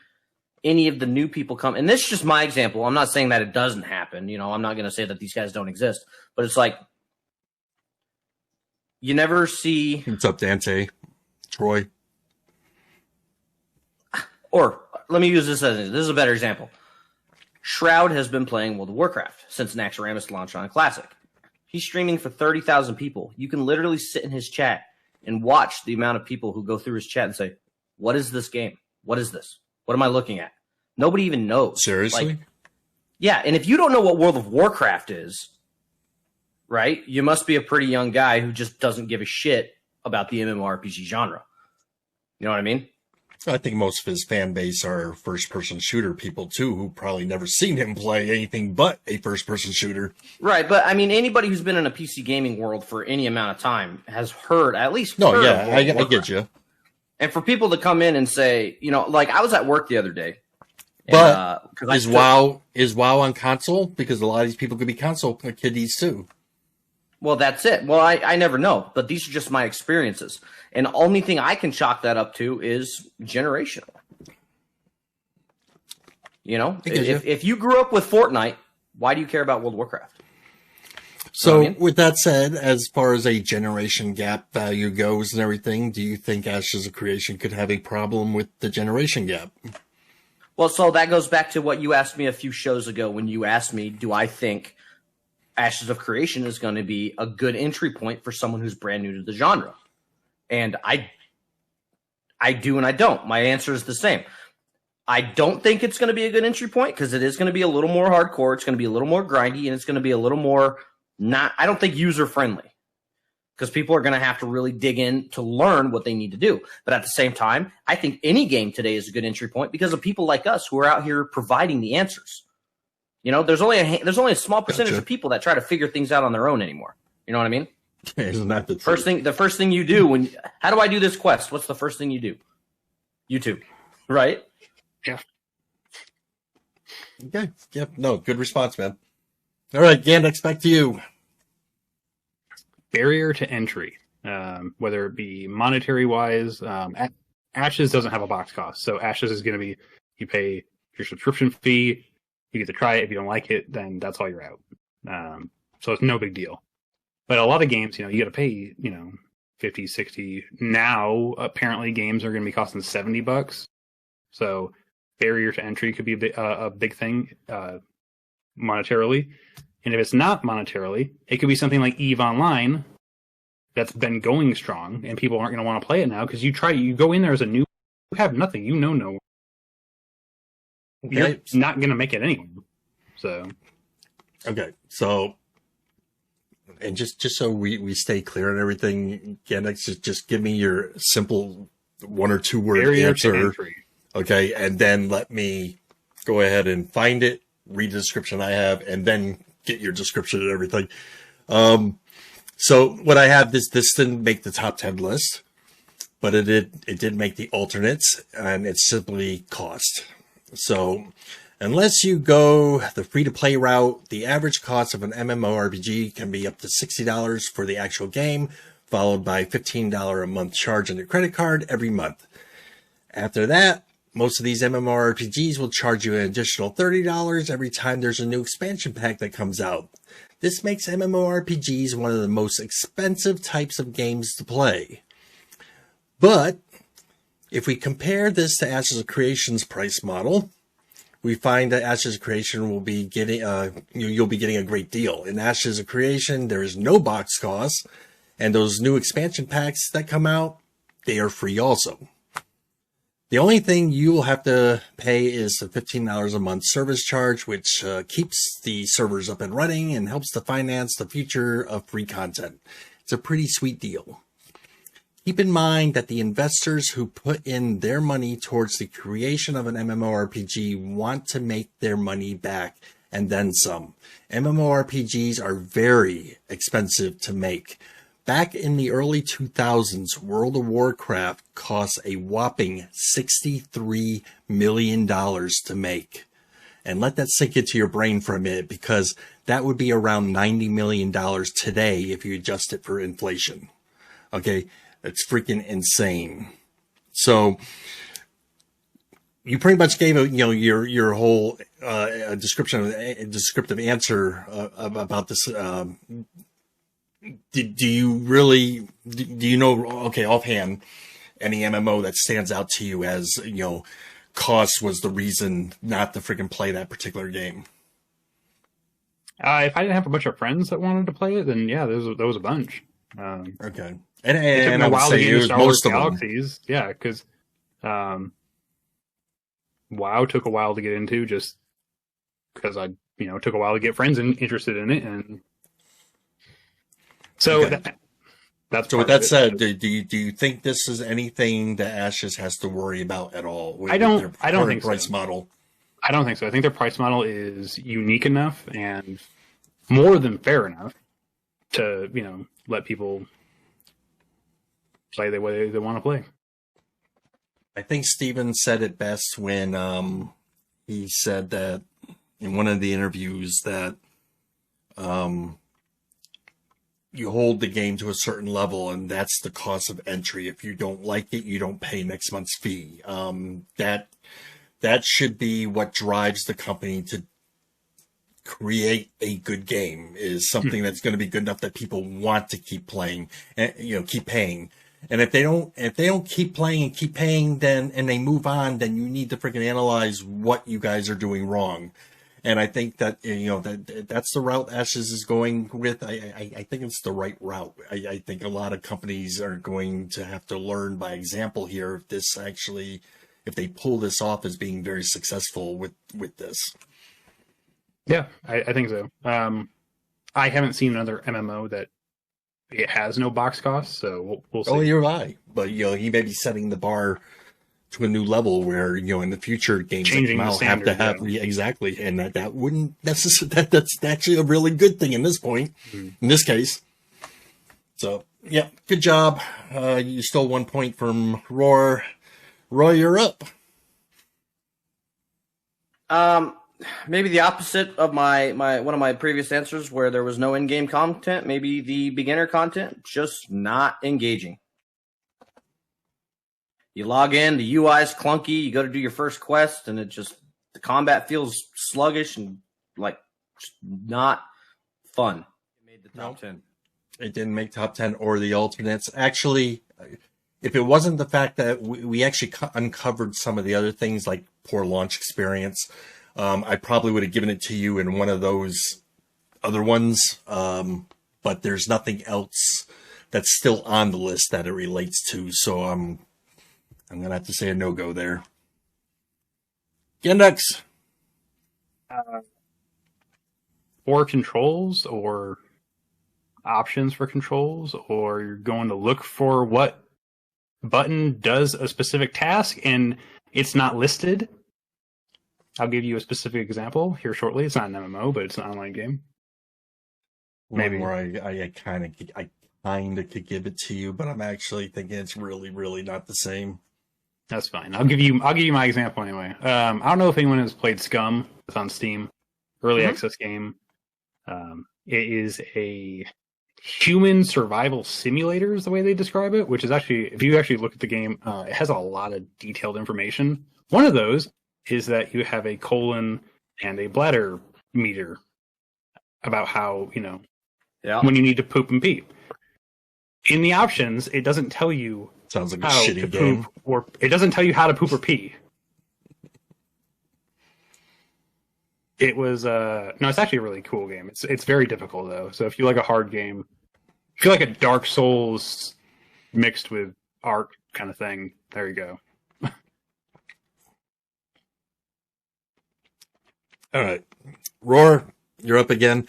any of the new people come, and this is just my example. I'm not saying that it doesn't happen. You know, I'm not going to say that these guys don't exist, but it's like, you never see. What's up, Dante? Troy? Or let me use this as this is a better example. Shroud has been playing World of Warcraft since Naxxramas launched on Classic. He's streaming for 30,000 people. You can literally sit in his chat and watch the amount of people who go through his chat and say, what is this game? What is this? What am I looking at? Nobody even knows. Seriously? Like, yeah, and if you don't know what World of Warcraft is, right, you must be a pretty young guy who just doesn't give a shit about the MMORPG genre. You know what I mean? I think most of his fan base are first-person shooter people, too, who probably never seen him play anything but a first-person shooter. Right, but, I mean, anybody who's been in a PC gaming world for any amount of time has heard, at least No, heard yeah, of I Warcraft. get you. And for people to come in and say, you know, like, I was at work the other day. But and, is WoW on console? Because a lot of these people could be console kiddies, too. Well, that's it. Well, I never know, but these are just my experiences. And the only thing I can chalk that up to is generational. You know, if you grew up with Fortnite, why do you care about World of Warcraft? So, You know what I mean? with that said, as far as a generation gap value goes and everything, do you think Ashes of Creation could have a problem with the generation gap? Well, so that goes back to what you asked me a few shows ago when you asked me, do I think Ashes of Creation is going to be a good entry point for someone who's brand new to the genre? And I do and I don't. My answer is the same. I don't think it's going to be a good entry point because it is going to be a little more hardcore. It's going to be a little more grindy, and it's going to be a little more I don't think user friendly because people are going to have to really dig in to learn what they need to do. But at the same time, I think any game today is a good entry point because of people like us who are out here providing the answers. You know, there's only a small percentage of people that try to figure things out on their own anymore. You know what I mean? Isn't that the first thing you do how do I do this quest? What's the first thing you do? YouTube, right? Yeah. Okay. Yep. No, good response, man. All right, Ghandex, back to you. Barrier to entry, whether it be monetary wise. Ashes doesn't have a box cost, so Ashes is going to be you pay your subscription fee, you get to try it. If you don't like it, then that's all you're out. So it's no big deal. But a lot of games, you know, you got to pay, you know, 50, 60. Now, apparently, games are going to be costing $70. So barrier to entry could be a big thing monetarily. And if it's not monetarily, it could be something like EVE Online that's been going strong, and people aren't going to want to play it now because you go in there as a new, you have nothing, you know, no. You're not going to make it anyway. So. Okay, so. And just so we stay clear on everything, Ghandex, just give me your simple 1 or 2 word answer. Okay, and then let me go ahead and find it, read the description I have, and then get your description and everything. So what I have, this didn't make the top 10 list, but it did make the alternates, and it's simply cost. So unless you go the free-to-play route, the average cost of an MMORPG can be up to $60 for the actual game, followed by $15 a month charge on your credit card every month. After that, most of these MMORPGs will charge you an additional $30 every time there's a new expansion pack that comes out. This makes MMORPGs one of the most expensive types of games to play. But if we compare this to Ashes of Creation's price model, we find that Ashes of Creation will be getting you'll be getting a great deal. In Ashes of Creation, there is no box cost, and those new expansion packs that come out, they are free also. The only thing you will have to pay is the $15 a month service charge, which keeps the servers up and running and helps to finance the future of free content. It's a pretty sweet deal. Keep in mind that the investors who put in their money towards the creation of an MMORPG want to make their money back and then some. MMORPGs are very expensive to make. Back in the early 2000s, World of Warcraft cost a whopping $63 million to make. And let that sink into your brain for a minute, because that would be around $90 million today if you adjust it for inflation. Okay, It's freaking insane. So you pretty much gave your whole descriptive answer about this. Do you know, okay, offhand, any MMO that stands out to you as, cost was the reason not to freaking play that particular game? If I didn't have a bunch of friends that wanted to play it, then yeah, there was a bunch. Okay. It took me a while to get into Star Wars Galaxies. Yeah, because WoW took a while to get into, just because it took a while to get friends interested in it, and so okay. That's so. With that said, do you think this is anything that Ashes has to worry about at all? With I don't their think price so. model. I don't think so. I think their price model is unique enough and more than fair enough to let people play the way they want to play. I think Steven said it best when he said that in one of the interviews that you hold the game to a certain level, and that's the cost of entry. If you don't like it, you don't pay next month's fee. That should be what drives the company to create a good game, is something that's going to be good enough that people want to keep playing and keep paying. And if they don't keep playing and keep paying, then and they move on, then you need to freaking analyze what you guys are doing wrong. And I think that that's the route Ashes is going with. I think it's the right route. I think a lot of companies are going to have to learn by example here if they pull this off as being very successful with this. Yeah, I think so. I haven't seen another MMO that it has no box costs, so we'll see. Oh, you're right. But he may be setting the bar to a new level where in the future games changing that come out have to have exactly, and that wouldn't necessarily that's actually a really good thing in this point, in this case. So yeah, good job. You stole 1 point from Roar. Roy, you're up. Maybe the opposite of my one of my previous answers, where there was no in-game content. Maybe the beginner content just not engaging. You log in, the UI is clunky. You go to do your first quest, and the combat feels sluggish and just not fun. It made the top 10. It didn't make top 10 or the alternates. Actually, if it wasn't the fact that we actually uncovered some of the other things like poor launch experience, I probably would have given it to you in one of those other ones. But there's nothing else that's still on the list that it relates to. So I'm going to have to say a no-go there. Ghandex. Or controls or options for controls, or you're going to look for what button does a specific task and it's not listed. I'll give you a specific example here shortly. It's not an MMO, but it's an online game. Maybe where I kind of could give it to you, but I'm actually thinking it's really, really not the same. That's fine. I'll give you my example anyway. I don't know if anyone has played Scum. It's on Steam, early access game. It is a human survival simulator, is the way they describe it. Which is actually, if you actually look at the game, it has a lot of detailed information. One of those is that you have a colon and a bladder meter about how when you need to poop and pee. In the options, it doesn't tell you. Sounds like a shitty game. Or it doesn't tell you how to poop or pee. It was no, it's actually a really cool game. It's very difficult though. So if you like a hard game, if you like a Dark Souls mixed with art kind of thing, there you go. All right, Roar, you're up again.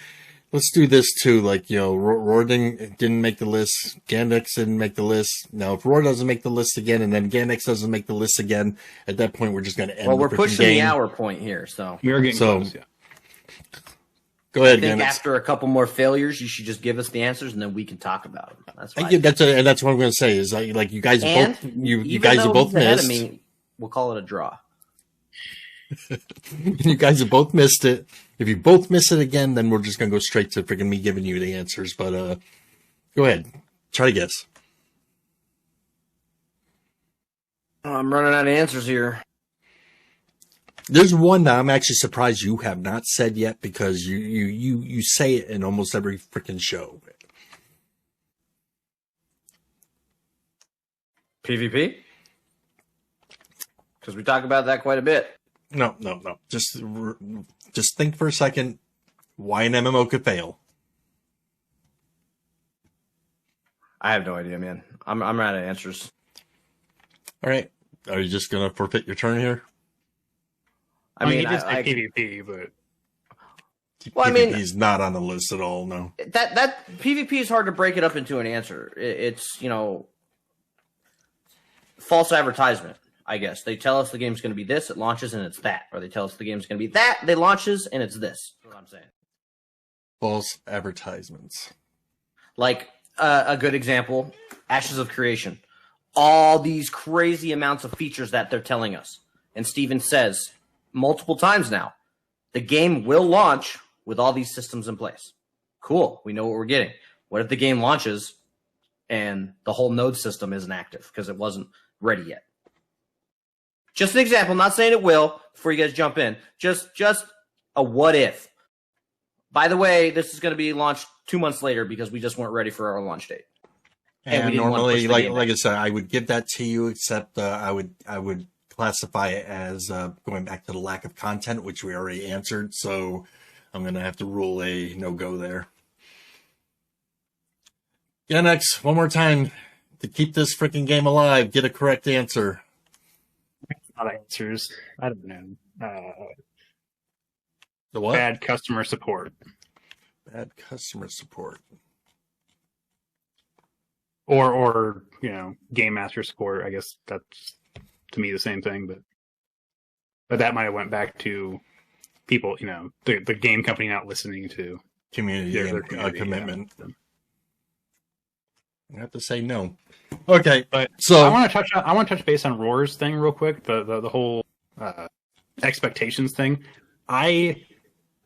Let's do this too. Roar didn't make the list. Ghandex didn't make the list. Now, if Roar doesn't make the list again, and then Ghandex doesn't make the list again, at that point, we're just going to end. Well, we're pushing game. the hour point here, so we're getting close. Yeah. Go ahead, I think Ghandex. after a couple more failures, you should just give us the answers, and then we can talk about them. That's fine. And that's what I'm going to say. Is like you guys and both you guys have both missed. We'll call it a draw. You guys have both missed it. If you both miss it again, then we're just going to go straight to freaking me giving you the answers. But go ahead. Try to guess. I'm running out of answers here. There's one that I'm actually surprised you have not said yet because you say it in almost every freaking show. PvP? Because we talk about that quite a bit. No. Just think for a second why an MMO could fail. I have no idea, man. I'm out of answers. All right. Are you just going to forfeit your turn here? I mean, he did say PvP, but... Well, I mean... He's not on the list at all, no. That PvP is hard to break it up into an answer. It's, false advertisement, I guess. They tell us the game's going to be this, it launches, and it's that. Or they tell us the game's going to be that, they launches, and it's this. That's what I'm saying. False advertisements. Like, a good example, Ashes of Creation. All these crazy amounts of features that they're telling us. And Steven says multiple times now, the game will launch with all these systems in place. Cool. We know what we're getting. What if the game launches and the whole node system isn't active because it wasn't ready yet? Just an example. I'm not saying it will before you guys jump in. Just a what if. By the way, this is going to be launched 2 months later because we just weren't ready for our launch date. And normally, like I said, I would give that to you, except I would classify it as going back to the lack of content, which we already answered. So I'm going to have to rule a no-go there. Ghandex, one more time to keep this freaking game alive. Get a correct answer. Not answers. I don't know. The what? Bad customer support. Bad customer support. Or game master support. I guess that's to me the same thing, but that might have went back to people, the game company not listening to community their commitment. Yeah. I have to say no. Okay, but so I want to touch base on Roar's thing real quick. The whole expectations thing. I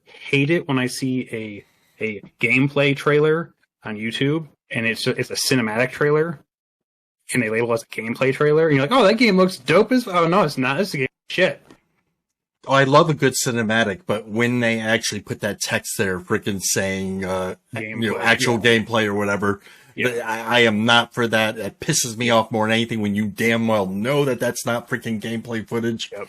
hate it when I see a gameplay trailer on YouTube and it's a cinematic trailer and they label it as a gameplay trailer and you're like, oh, that game looks dope as... Oh, no, it's not. It's a game shit. Oh, I love a good cinematic, but when they actually put that text there, freaking saying, actual gameplay or whatever, I am not for that. It pisses me off more than anything when you damn well know that that's not freaking gameplay footage. Yep.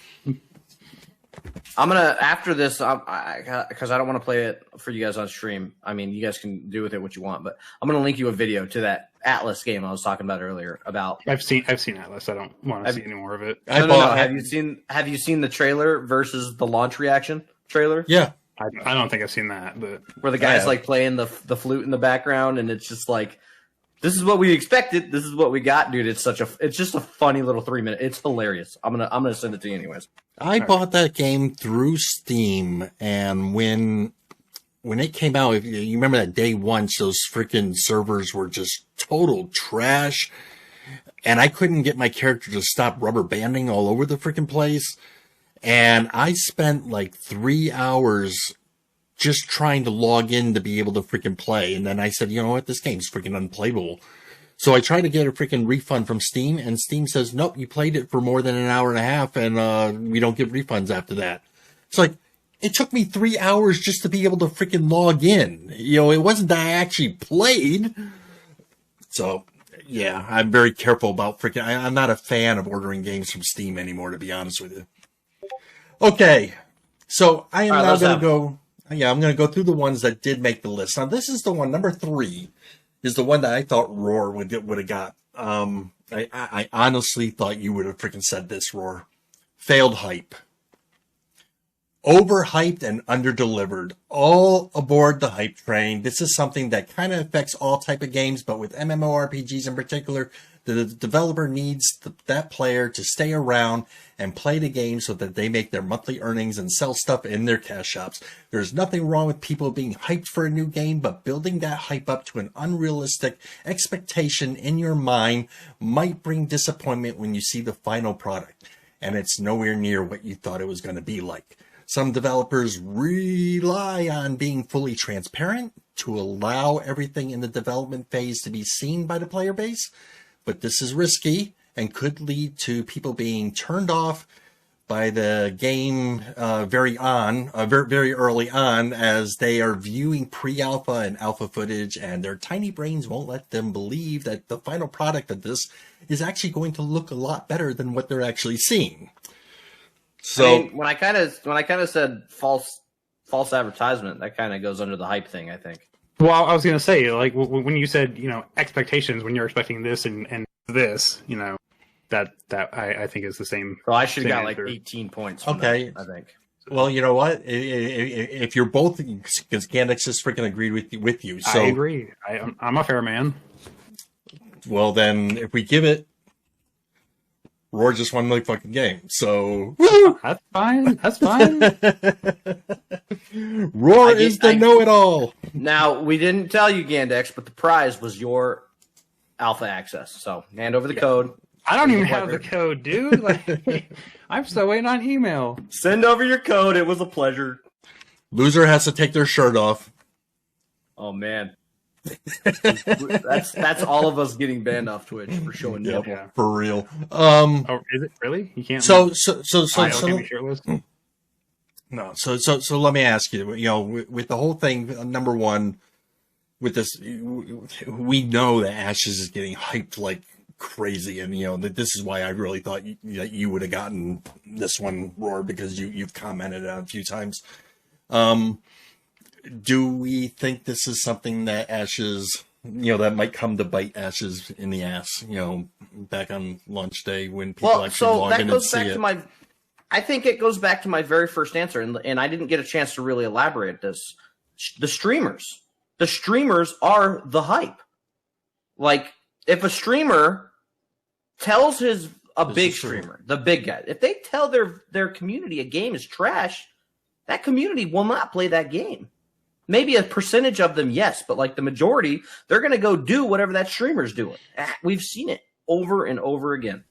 I'm gonna, after this, because I don't want to play it for you guys on stream. I mean, you guys can do with it what you want, but I'm gonna link you a video to that Atlas game I was talking about earlier. About I've seen Atlas. I don't want to see any more of it. No. Have you seen the trailer versus the launch reaction trailer? Yeah, I don't think I've seen that, but where the guy's like playing the flute in the background, and it's just like, this is what we expected. This is what we got, dude. It's just a funny little 3 minute. It's hilarious. I'm gonna send it to you anyways. I bought that game through Steam, and when it came out, if you remember that day once, those freaking servers were just total trash, and I couldn't get my character to stop rubber banding all over the freaking place, and I spent like 3 hours just trying to log in to be able to freaking play, and then I said, you know what, this game's freaking unplayable. So I tried to get a freaking refund from Steam, and Steam says, nope, you played it for more than an hour and a half, and we don't give refunds after that. It's like, it took me 3 hours just to be able to freaking log in. It wasn't that I actually played. So, yeah, I'm very careful about freaking... I'm not a fan of ordering games from Steam anymore, to be honest with you. Okay, so I am now going to go... Yeah, I'm going to go through the ones that did make the list. Now, this is the one, number 3, is the one that I thought Roar would have got. I honestly thought you would have freaking said this, Roar. Failed hype. Overhyped and underdelivered. All aboard the hype train. This is something that kind of affects all type of games, but with MMORPGs in particular, the developer needs that player to stay around and play the game so that they make their monthly earnings and sell stuff in their cash shops. There's nothing wrong with people being hyped for a new game, but building that hype up to an unrealistic expectation in your mind might bring disappointment when you see the final product, and it's nowhere near what you thought it was going to be like. Some developers rely on being fully transparent to allow everything in the development phase to be seen by the player base, but this is risky, and could lead to people being turned off by the game very early on, as they are viewing pre-alpha and alpha footage, and their tiny brains won't let them believe that the final product of this is actually going to look a lot better than what they're actually seeing. So I mean, when I kind of said false advertisement, that kind of goes under the hype thing, I think. Well, I was going to say, like, when you said, expectations, when you're expecting this and this, that I think is the same. So I should have got answer. like 18 points. From okay, that, I think. Well, you know what? If you're both, because Ghandex has freaking agreed with you. So I agree. I'm a fair man. Well, then, if we give it, Roar just won the fucking game. So That's fine. That's fine. Roar is the know-it-all. Now, we didn't tell you, Ghandex, but the prize was your alpha access. So hand over the code. I don't even have the code, dude. Like, I'm still waiting on email. Send over your code. It was a pleasure. Loser has to take their shirt off. Oh man, that's all of us getting banned off Twitch for showing nipple. Yeah. For real. Oh, is it really? You can't. So can be shirtless. No. So let me ask you. With the whole thing, number one, with this, we know that Ashes is getting hyped like crazy, and that this is why I really thought that you would have gotten this one, Roar, because you've commented on it a few times. Do we think this is something that Ashes, that might come to bite Ashes in the ass, back on launch day when people actually log in and see it? I think it goes back to my very first answer, and I didn't get a chance to really elaborate this. The streamers are the hype. Like, if a streamer tells big streamer, the big guy, if they tell their community a game is trash, that community will not play that game. Maybe a percentage of them, yes, but like the majority, they're going to go do whatever that streamer's doing. We've seen it over and over again.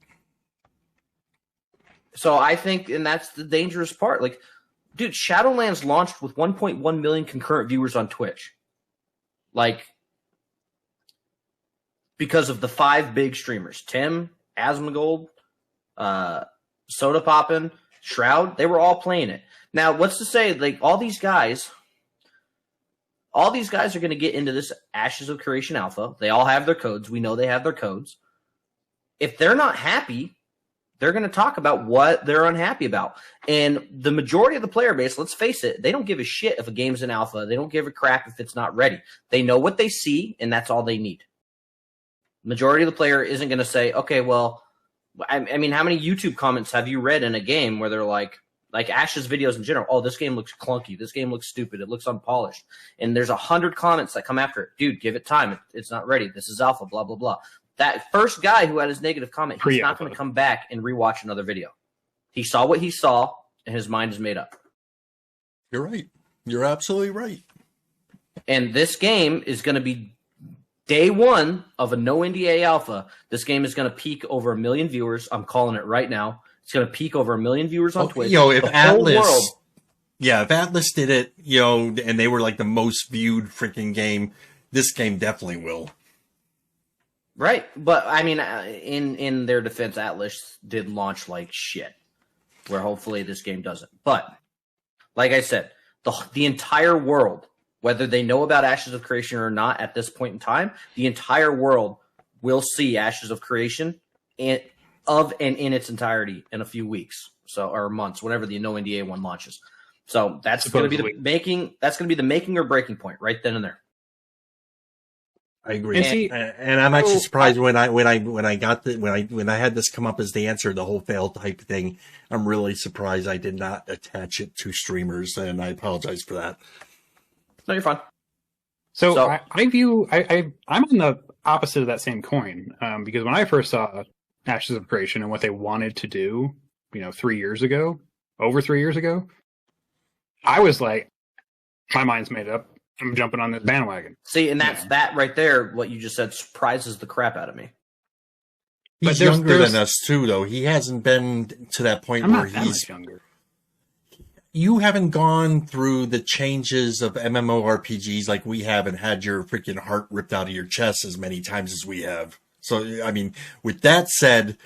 So I think, and that's the dangerous part. Like, dude, Shadowlands launched with 1.1 million concurrent viewers on Twitch. Like, because of the 5 big streamers, Tim, Asmongold, Soda Poppin', Shroud, they were all playing it. Now, what's to say, like, all these guys are going to get into this Ashes of Creation Alpha. They all have their codes. We know they have their codes. If they're not happy, they're going to talk about what they're unhappy about. And the majority of the player base, let's face it, they don't give a shit if a game's in alpha. They don't give a crap if it's not ready. They know what they see, and that's all they need. Majority of the player isn't going to say, okay, well, I mean, how many YouTube comments have you read in a game where they're like Ash's videos in general, oh, this game looks clunky, this game looks stupid, it looks unpolished. And there's 100 comments that come after it. Dude, give it time. It's not ready. This is alpha, blah, blah, blah. That first guy who had his negative comment, he's not going to come back and rewatch another video. He saw what he saw, and his mind is made up. You're right. You're absolutely right. And this game is going to be day one of a no NDA alpha. This game is going to peak over 1 million viewers. I'm calling it right now. It's going to peak over 1 million viewers on Twitch. If Atlas, if Atlas did it, and they were like the most viewed freaking game, this game definitely will. Right, but I mean, in their defense, Atlas did launch like shit. Where hopefully this game doesn't. But like I said, the entire world, whether they know about Ashes of Creation or not at this point in time, the entire world will see Ashes of Creation in its entirety in a few weeks, or months, whenever the no NDA one launches. So that's going to be the making. That's going to be the making or breaking point right then and there. I agree, and I'm actually surprised when I had this come up as the answer, the whole fail type thing. I'm really surprised I did not attach it to streamers, and I apologize for that. No, you're fine. So I I'm on the opposite of that same coin, because when I first saw Ashes of Creation and what they wanted to do, 3 years ago, over 3 years ago, I was like, my mind's made up. I'm jumping on this bandwagon. See, and that's that right there. What you just said surprises the crap out of me. He's younger than us too, though. He hasn't been to that point where he's younger. You haven't gone through the changes of MMORPGs like we have, and had your freaking heart ripped out of your chest as many times as we have. So, I mean, with that said,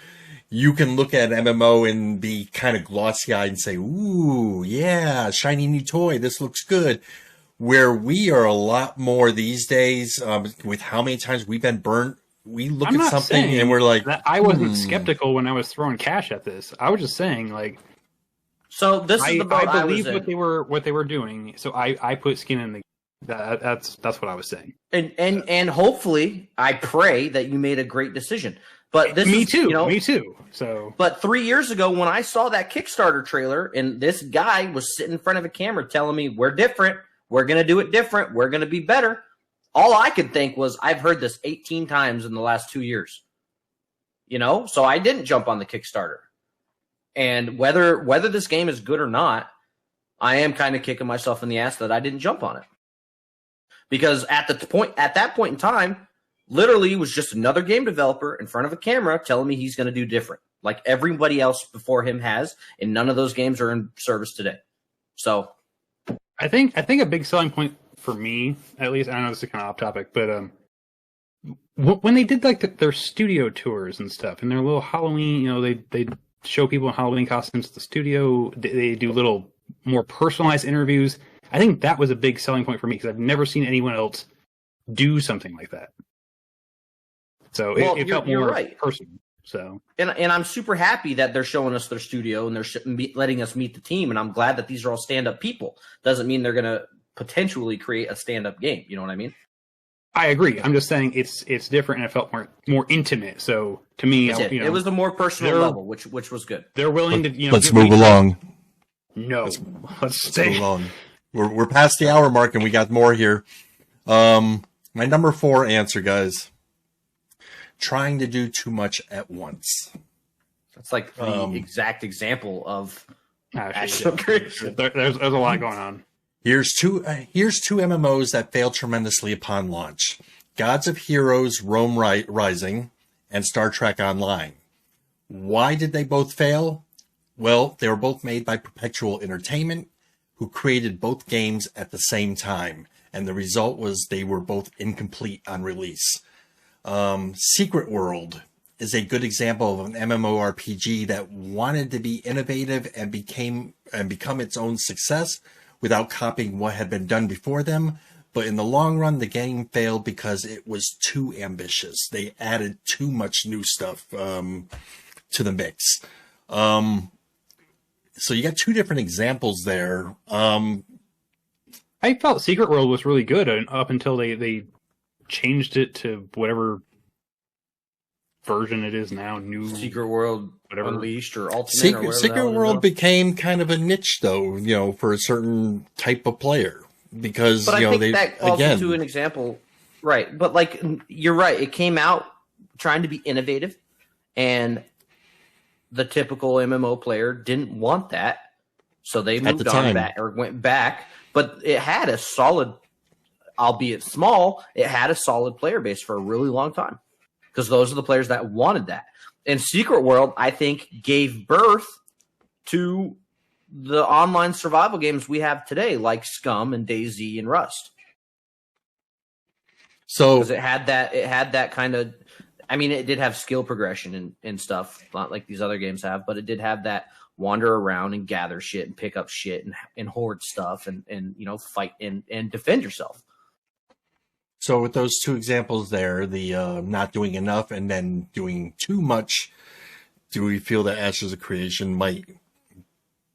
you can look at MMO and be kind of glossy-eyed and say, ooh, yeah, shiny new toy, this looks good. Where we are a lot more these days, with how many times we've been burnt, we look at something and we're like... That I wasn't skeptical when I was throwing cash at this. I was just saying, like... So this is the boat I believe what they were doing, so I put skin in the... That's what I was saying. And hopefully, I pray that you made a great decision. But this me is, too. you know, Me too. So, but 3 years ago, when I saw that Kickstarter trailer, and this guy was sitting in front of a camera telling me, "We're different. We're gonna do it different. We're gonna be better." All I could think was, I've heard this 18 times in the last 2 years. You know, so I didn't jump on the Kickstarter. And whether this game is good or not, I am kind of kicking myself in the ass that I didn't jump on it. Because at that point in time, literally was just another game developer in front of a camera telling me he's going to do different, like everybody else before him has, and none of those games are in service today. So, I think a big selling point for me, at least, I know this is kind of off topic, but when they did like their studio tours and stuff, and their little Halloween, you know, they show people in Halloween costumes at the studio. They do little more personalized interviews. I think that was a big selling point for me because I've never seen anyone else do something like that. So it felt more personal. So and I'm super happy that they're showing us their studio and they're letting us meet the team. And I'm glad that these are all stand-up people. Doesn't mean they're going to potentially create a stand-up game. You know what I mean? I agree. I'm just saying it's different and it felt more intimate. So to me, it was a more personal level, which was good. They're willing to let's move along. No, let's move along. We're past the hour mark and we got more here. My number 4 answer, guys. Trying to do too much at once. That's like the exact example of actual creation. There's a lot going on. Here's two MMOs that failed tremendously upon launch: Gods of Heroes, Rome Rising, and Star Trek Online. Why did they both fail? Well, they were both made by Perpetual Entertainment, who created both games at the same time, and the result was they were both incomplete on release. Secret World is a good example of an MMORPG that wanted to be innovative and become its own success without copying what had been done before them. But in the long run, the game failed because it was too ambitious. They added too much new stuff to the mix. So you got 2 different examples there. I felt Secret World was really good up until they changed it to whatever version it is now. New Secret World, whatever, Unleashed or Ultimate. Secret World became kind of a niche, though, you know, for a certain type of player because but you I know think that falls into an example, right? But like you're right, it came out trying to be innovative, and the typical MMO player didn't want that, so they moved on back or went back. But it had a solid, albeit small, it had a solid player base for a really long time because those are the players that wanted that. And Secret World, I think, gave birth to the online survival games we have today, like Scum and DayZ and Rust. So because it had that kind of, I mean, it did have skill progression and stuff, not like these other games have, but it did have that wander around and gather shit and pick up shit and hoard stuff and you know, fight and defend yourself. So with those 2 examples there, the not doing enough and then doing too much, do we feel that Ashes of Creation might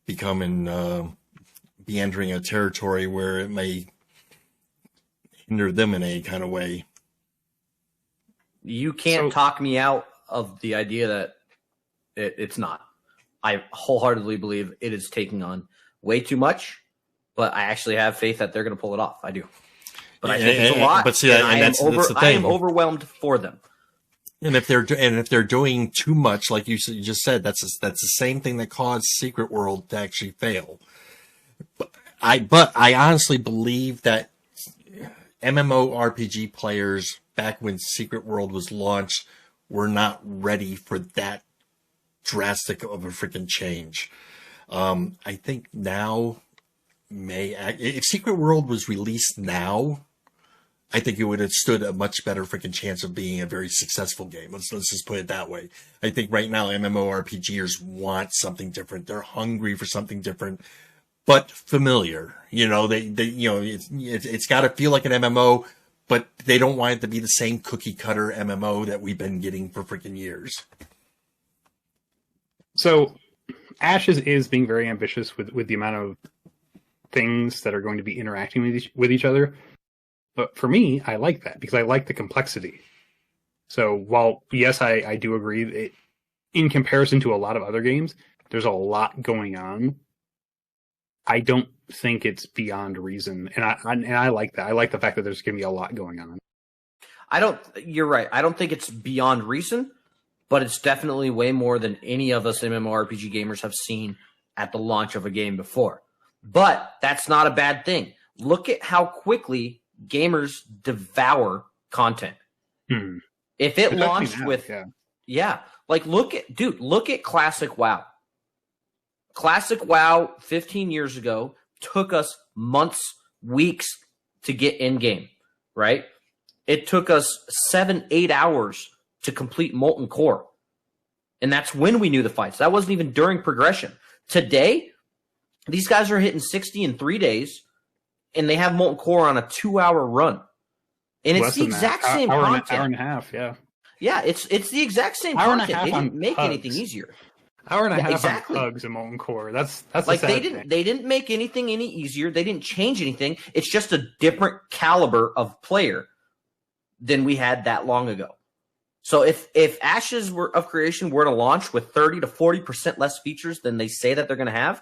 become and be entering a territory where it may hinder them in a kind of way? You can't talk me out of the idea that it's not. I wholeheartily believe it is taking on way too much, but I actually have faith that they're going to pull it off. I do. But I think it's a lot. But see, that's the thing. I am overwhelmed for them. And if they're doing too much, like you just said, that's the same thing that caused Secret World to actually fail. But I honestly believe that MMORPG players back when Secret World was launched were not ready for that drastic of a freaking change. I think now if Secret World was released now, I think it would have stood a much better freaking chance of being a very successful game. Let's just put it that way. I think right now MMORPGers want something different. They're hungry for something different, but familiar. You know, they you know, it's got to feel like an MMO, but they don't want it to be the same cookie cutter MMO that we've been getting for freaking years. So Ashes is being very ambitious with the amount of things that are going to be interacting with each other. But for me, I like that because I like the complexity. So while, yes, I do agree that in comparison to a lot of other games, there's a lot going on. I don't think it's beyond reason. And I like that. I like the fact that there's going to be a lot going on. You're right. I don't think it's beyond reason, but it's definitely way more than any of us MMORPG gamers have seen at the launch of a game before. But that's not a bad thing. Look at how quickly gamers devour content. If it launched with, look at Classic WoW. Classic WoW 15 years ago took us months, weeks to get in game, right? It took us 7-8 hours to complete Molten Core. And that's when we knew the fights. That wasn't even during progression. Today, these guys are hitting 60 in 3 days, and they have Molten Core on a 2-hour run. And it's the exact same content. Hour and a half, yeah. Yeah, it's the exact same content. They didn't make anything easier. Hour and a half on Pugs and Molten Core. That's like they didn't make anything any easier. They didn't change anything. It's just a different caliber of player than we had that long ago. So if Ashes of Creation were to launch with 30 to 40% less features than they say that they're going to have,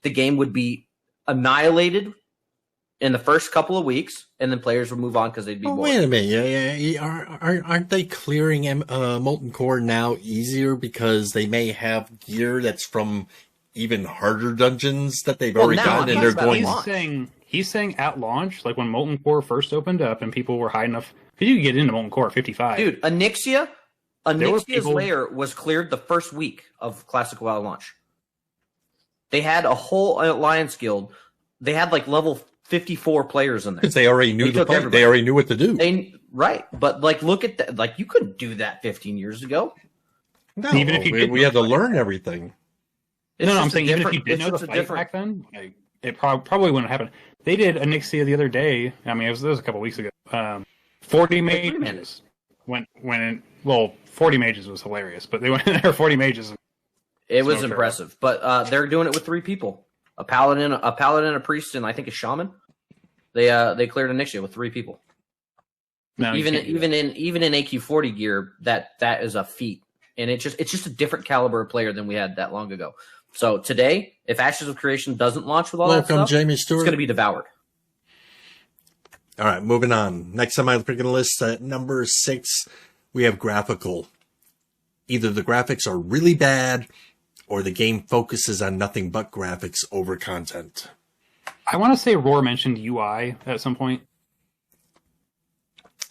the game would be annihilated in the first couple of weeks, and then players would move on because they'd be bored. Wait a minute. Yeah. Aren't they clearing Molten Core now easier because they may have gear that's from even harder dungeons that they've already done, and they're going... He's saying at launch, like when Molten Core first opened up and people were high enough... Because you could get into Molten Core at 55. Dude, Onyxia's lair was cleared the first week of Classic WoW launch. They had a whole Alliance guild. They had like level 54 players in there. Because they already knew they already knew what to do. Right. But like, look at that. Like, you couldn't do that 15 years ago. No, even if we had to learn everything. I'm saying even if you didn't know the fight back then, it probably wouldn't happen. They did Onyxia the other day. I mean, it was a couple weeks ago. 40 mages. 40 mages was hilarious, but they went in there 40 mages. It was impressive, but they're doing it with 3 people: a paladin, a priest, and I think a shaman. They cleared Onyxia with 3 people. No, even in AQ40 gear, that is a feat, and it's just a different caliber of player than we had that long ago. So today, if Ashes of Creation doesn't launch with all that stuff, Jamie Stewart, it's going to be devoured. All right, moving on. Next on my freaking list, at number 6, we have graphical. Either the graphics are really bad, or the game focuses on nothing but graphics over content. I want to say Roar mentioned UI at some point,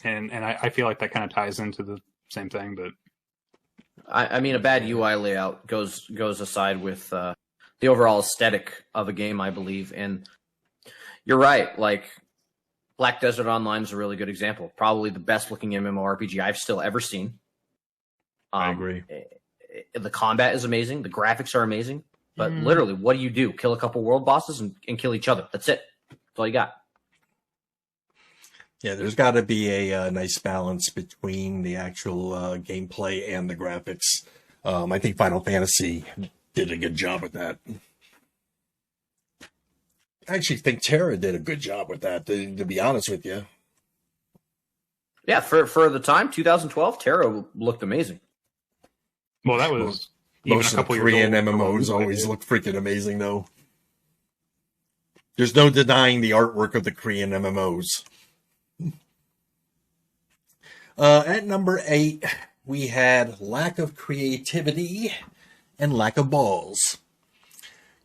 and I feel like that kind of ties into the same thing. But I mean, a bad UI layout goes aside with the overall aesthetic of a game, I believe. And you're right, like Black Desert Online is a really good example. Probably the best looking MMORPG I've still ever seen. I agree. The combat is amazing. The graphics are amazing. But literally, what do? Kill a couple world bosses and kill each other. That's it. That's all you got. Yeah, there's got to be a nice balance between the actual gameplay and the graphics. I think Final Fantasy did a good job with that. I actually think Terra did a good job with that, to be honest with you. Yeah, for the time, 2012, Terra looked amazing. Well, that was most of the Korean MMOs always look freaking amazing, though. There's no denying the artwork of the Korean MMOs. At number 8, we had lack of creativity and lack of balls.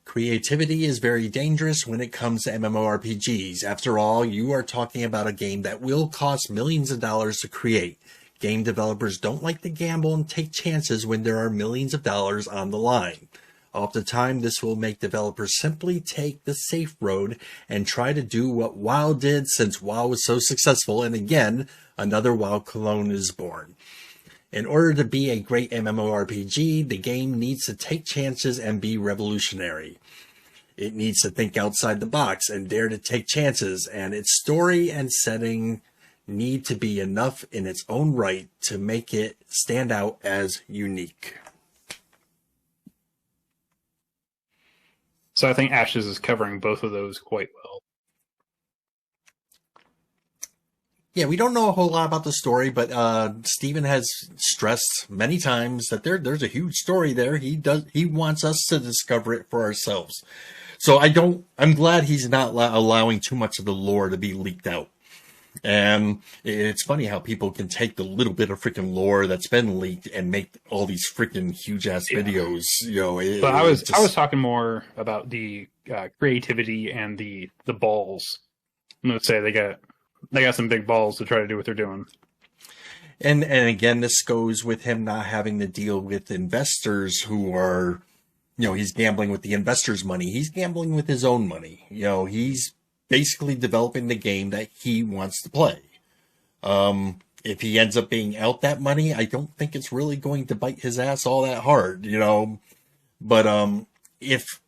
Creativity is very dangerous when it comes to MMORPGs. After all, you are talking about a game that will cost millions of dollars to create. Game developers don't like to gamble and take chances when there are millions of dollars on the line. Oftentimes, this will make developers simply take the safe road and try to do what WoW did since WoW was so successful, and again, another WoW clone is born. In order to be a great MMORPG, the game needs to take chances and be revolutionary. It needs to think outside the box and dare to take chances, and its story and setting need to be enough in its own right to make it stand out as unique. So I think Ashes is covering both of those quite well. Yeah, we don't know a whole lot about the story, but Steven has stressed many times that there's a huge story there. He wants us to discover it for ourselves. So I'm glad he's not allowing too much of the lore to be leaked out. And it's funny how people can take the little bit of freaking lore that's been leaked and make all these freaking huge ass videos. You know, but I was talking more about the creativity and the balls. Let's say they got some big balls to try to do what they're doing. And again, this goes with him not having to deal with investors who are, you know, he's gambling with the investors' money. He's gambling with his own money. You know, he's basically developing the game that he wants to play. If he ends up being out that money, I don't think it's really going to bite his ass all that hard, you know. But if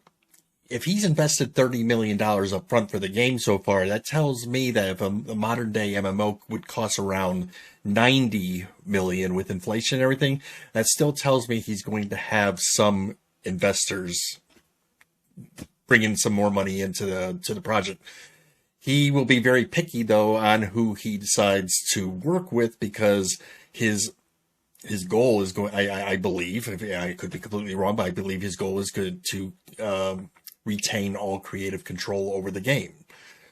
he's invested $30 million up front for the game so far, that tells me that if a modern day MMO would cost around $90 million with inflation and everything, that still tells me he's going to have some investors bringing some more money into the project. He will be very picky though on who he decides to work with, because his goal is going, I believe, I could be completely wrong, but I believe his goal is to retain all creative control over the game.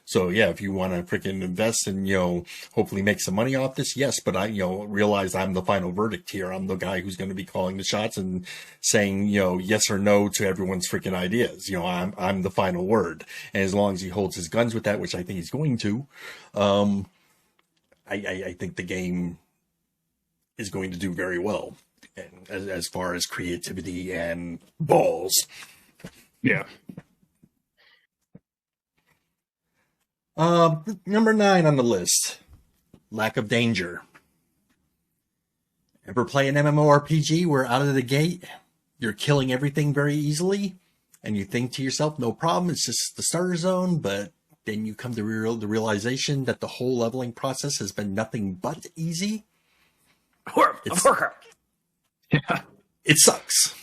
So yeah, if you want to freaking invest and, you know, hopefully make some money off this, yes, but I, you know, realize I'm the final verdict here. I'm the guy who's going to be calling the shots and saying, you know, yes or no to everyone's freaking ideas. You know, I'm the final word. And as long as he holds his guns with that, which I think he's going to, I think the game is going to do very well, and as far as creativity and balls. Yeah. Number 9 on the list, lack of danger. Ever play an MMORPG where out of the gate, you're killing everything very easily, and you think to yourself, no problem, it's just the starter zone, but then you come to the realization that the whole leveling process has been nothing but easy? Yeah. It sucks.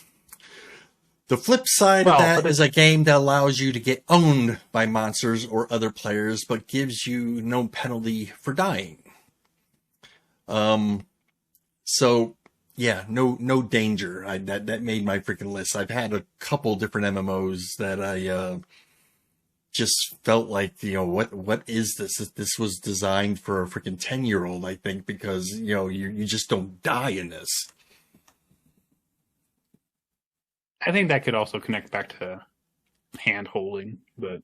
The flip side of that is a game that allows you to get owned by monsters or other players, but gives you no penalty for dying. So yeah, no danger. That made my freaking list. I've had a couple different MMOs that I just felt like, you know, what is this? This was designed for a freaking 10-year-old, I think, because, you know, you just don't die in this. I think that could also connect back to hand holding, but a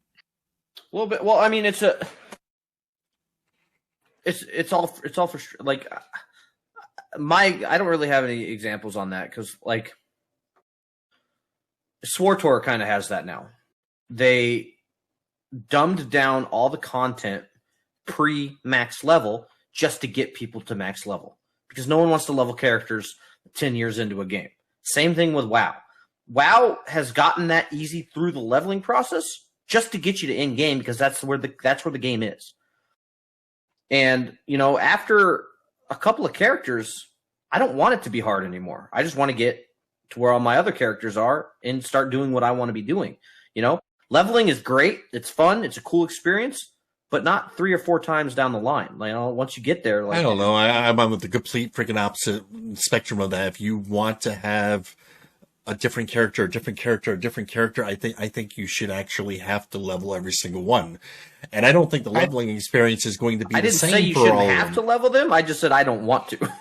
little bit. Well, I mean, it's all for like I don't really have any examples on that, because like SWTOR kind of has that now. They dumbed down all the content pre-max level just to get people to max level, because no one wants to level characters 10 years into a game. Same thing with WoW. WoW has gotten that easy through the leveling process just to get you to end game, because that's where the game is. And, you know, after a couple of characters, I don't want it to be hard anymore. I just want to get to where all my other characters are and start doing what I want to be doing. You know, leveling is great. It's fun. It's a cool experience, but not 3 or 4 times down the line. Like, you know, once you get there, like, I don't know. I'm on the complete freaking opposite spectrum of that. If you want to have a different character, I think you should actually have to level every single one. And I don't think the leveling experience is going to be the same for all of them. I didn't say you shouldn't have to level them. I just said I don't want to.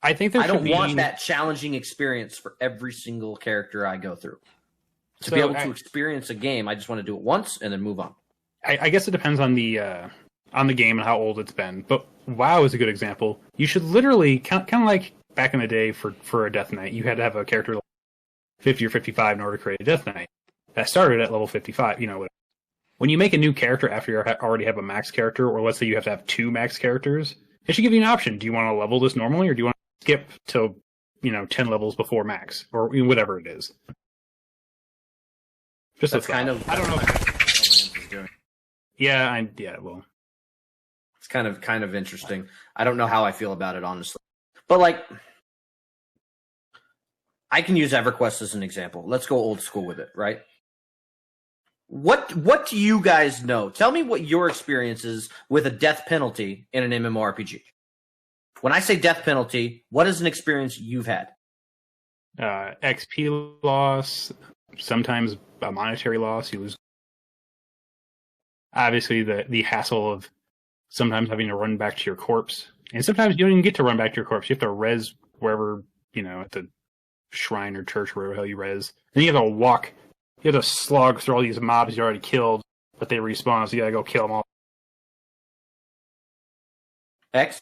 I think I don't want that challenging experience for every single character I go through. To be able to experience a game, I just want to do it once and then move on. I guess it depends on the game and how old it's been. But WoW is a good example. You should literally kind of like back in the day for a Death Knight, you had to have a character 50 or 55 in order to create a Death Knight. That started at level 55, you know. When you make a new character after you already have a max character, or let's say you have to have 2 max characters, it should give you an option. Do you want to level this normally, or do you want to skip till, 10 levels before max, or whatever it is? Just that's kind of, I don't know. Yeah, well, it's kind of interesting. I don't know how I feel about it, honestly. But like, I can use EverQuest as an example. Let's go old school with it, right? What do you guys know? Tell me what your experience is with a death penalty in an MMORPG. When I say death penalty, what is an experience you've had? XP loss, sometimes a monetary loss. You lose. Obviously, the hassle of sometimes having to run back to your corpse. And sometimes you don't even get to run back to your corpse. You have to res wherever, at the shrine or church, wherever the hell you res. And you have to walk. You have to slog through all these mobs you already killed, but they respawn, so you gotta go kill them all. X?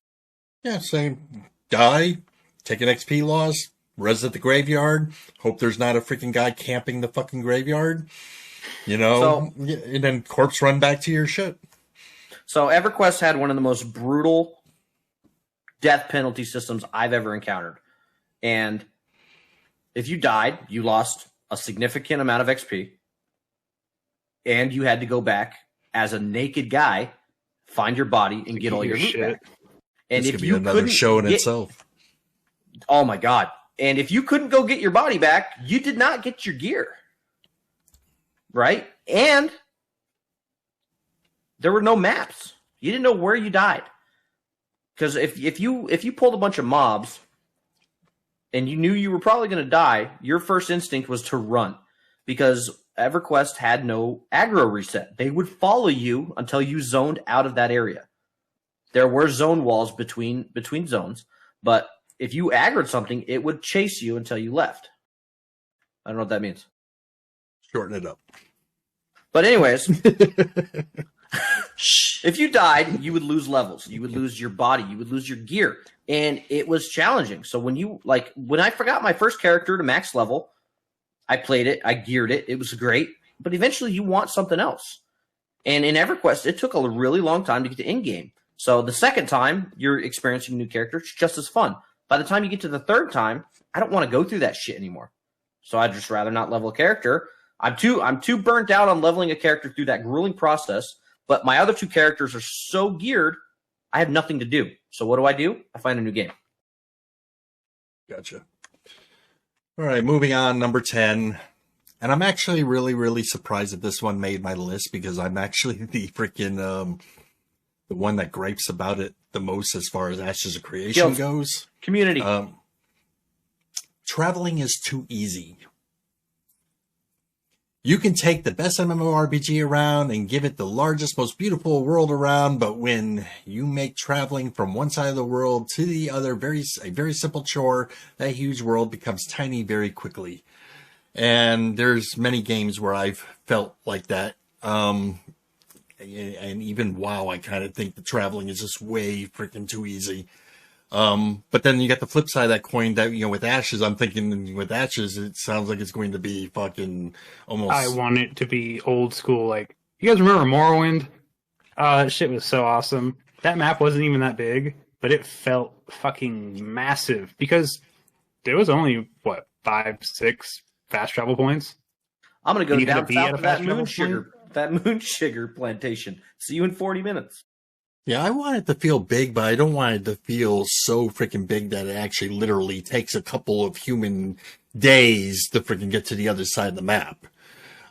Yeah, same. Die, take an XP loss, res at the graveyard, hope there's not a freaking guy camping the fucking graveyard. And then corpse run back to your shit. So EverQuest had one of the most brutal death penalty systems I've ever encountered. And if you died, you lost a significant amount of XP, and you had to go back as a naked guy, find your body, and get all your loot back. And if you another show in itself. Oh my god! And if you couldn't go get your body back, you did not get your gear, right? And there were no maps. You didn't know where you died, because if you pulled a bunch of mobs and you knew you were probably going to die, your first instinct was to run, because EverQuest had no aggro reset. They would follow you until you zoned out of that area. There were zone walls between zones, but if you aggroed something, it would chase you until you left. I don't know what that means. Shorten it up. But anyways, if you died, you would lose levels. You would lose your body. You would lose your gear. And it was challenging. So when I forgot my first character to max level, I played it, I geared it, it was great. But eventually you want something else. And in EverQuest, it took a really long time to get to in-game. So the second time you're experiencing a new character, it's just as fun. By the time you get to the third time, I don't want to go through that shit anymore. So I'd just rather not level a character. I'm too burnt out on leveling a character through that grueling process, but my other 2 characters are so geared, I have nothing to do. So what do? I find a new game. Gotcha. All right, moving on, number 10. And I'm actually really, really surprised that this one made my list, because I'm actually the freaking the one that gripes about it the most as far as Ashes of Creation goes. Community. Traveling is too easy. You can take the best MMORPG around and give it the largest, most beautiful world around, but when you make traveling from one side of the world to the other a very simple chore, that huge world becomes tiny very quickly. And there's many games where I've felt like that. And even WoW, I kind of think the traveling is just way freaking too easy. But then you got the flip side of that coin that, with Ashes, I'm thinking with Ashes, it sounds like it's going to be fucking almost... I want it to be old school. Like, you guys remember Morrowind? That shit was so awesome. That map wasn't even that big, but it felt fucking massive because there was only, 5, 6 fast travel points? I'm going to go down south to that moon sugar plantation. See you in 40 minutes. Yeah, I want it to feel big, but I don't want it to feel so freaking big that it actually literally takes a couple of human days to freaking get to the other side of the map.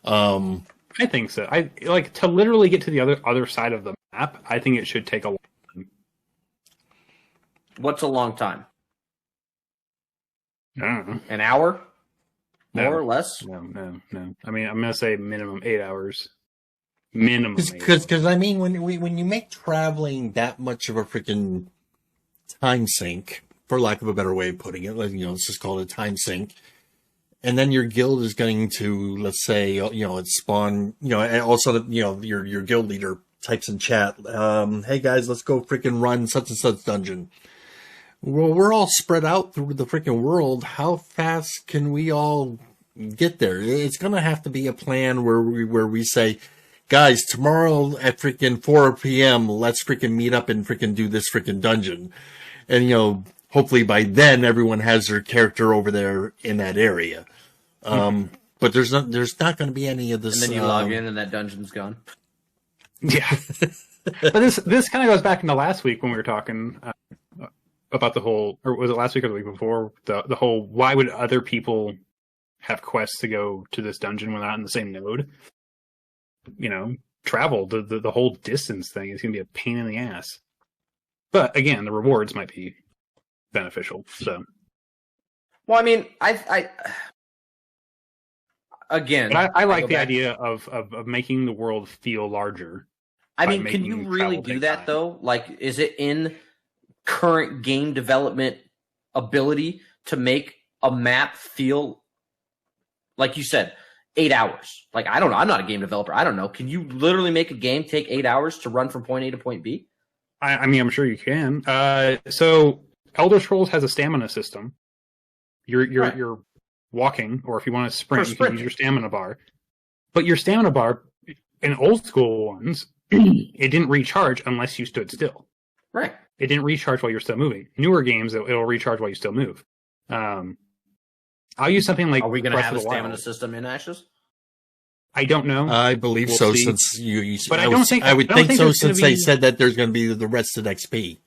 I think so. I like to literally get to the other side of the map. I think it should take a long time. What's a long time? I don't know. An hour? No. More or less? No. I mean, I'm going to say minimum 8 hours. Minimum. Because I mean, when you make traveling that much of a freaking time sink, for lack of a better way of putting it, let's just call it a time sink, and then your guild is going to, let's say, it spawn, also, your guild leader types in chat, hey guys, let's go freaking run such and such dungeon. Well, we're all spread out through the freaking world. How fast can we all get there. It's going to have to be a plan where we say, guys, tomorrow at freaking 4 p.m., let's freaking meet up and freaking do this freaking dungeon. And, you know, hopefully by then everyone has their character over there in that area. But there's not going to be any of this. And then you log in and that dungeon's gone. Yeah. But this kind of goes back into last week when we were talking about the whole, or was it last week or the week before? The whole, why would other people have quests to go to this dungeon when they're not in the same node? You know, travel, the whole distance thing is going to be a pain in the ass. But again, the rewards might be beneficial. So, well, I mean, I again, but I like the idea of making the world feel larger. I mean, can you really do that though? Like, is it in current game development ability to make a map feel like you said 8 hours? Like, I don't know. I'm not a game developer. I don't know. Can you literally make a game take 8 hours to run from point A to point B? I mean, I'm sure you can. So Elder Scrolls has a stamina system. You're walking, or if you want to sprint, you can use your stamina bar. But your stamina bar in old school ones, it didn't recharge unless you stood still. Right. It didn't recharge while you're still moving. Newer games, it'll recharge while you still move. I'll use something like. Are we going to have a stamina system in Ashes? I don't know. I believe we'll so, see. Since you. But I don't think I would think so, since they be... said that there's going to be the rested XP.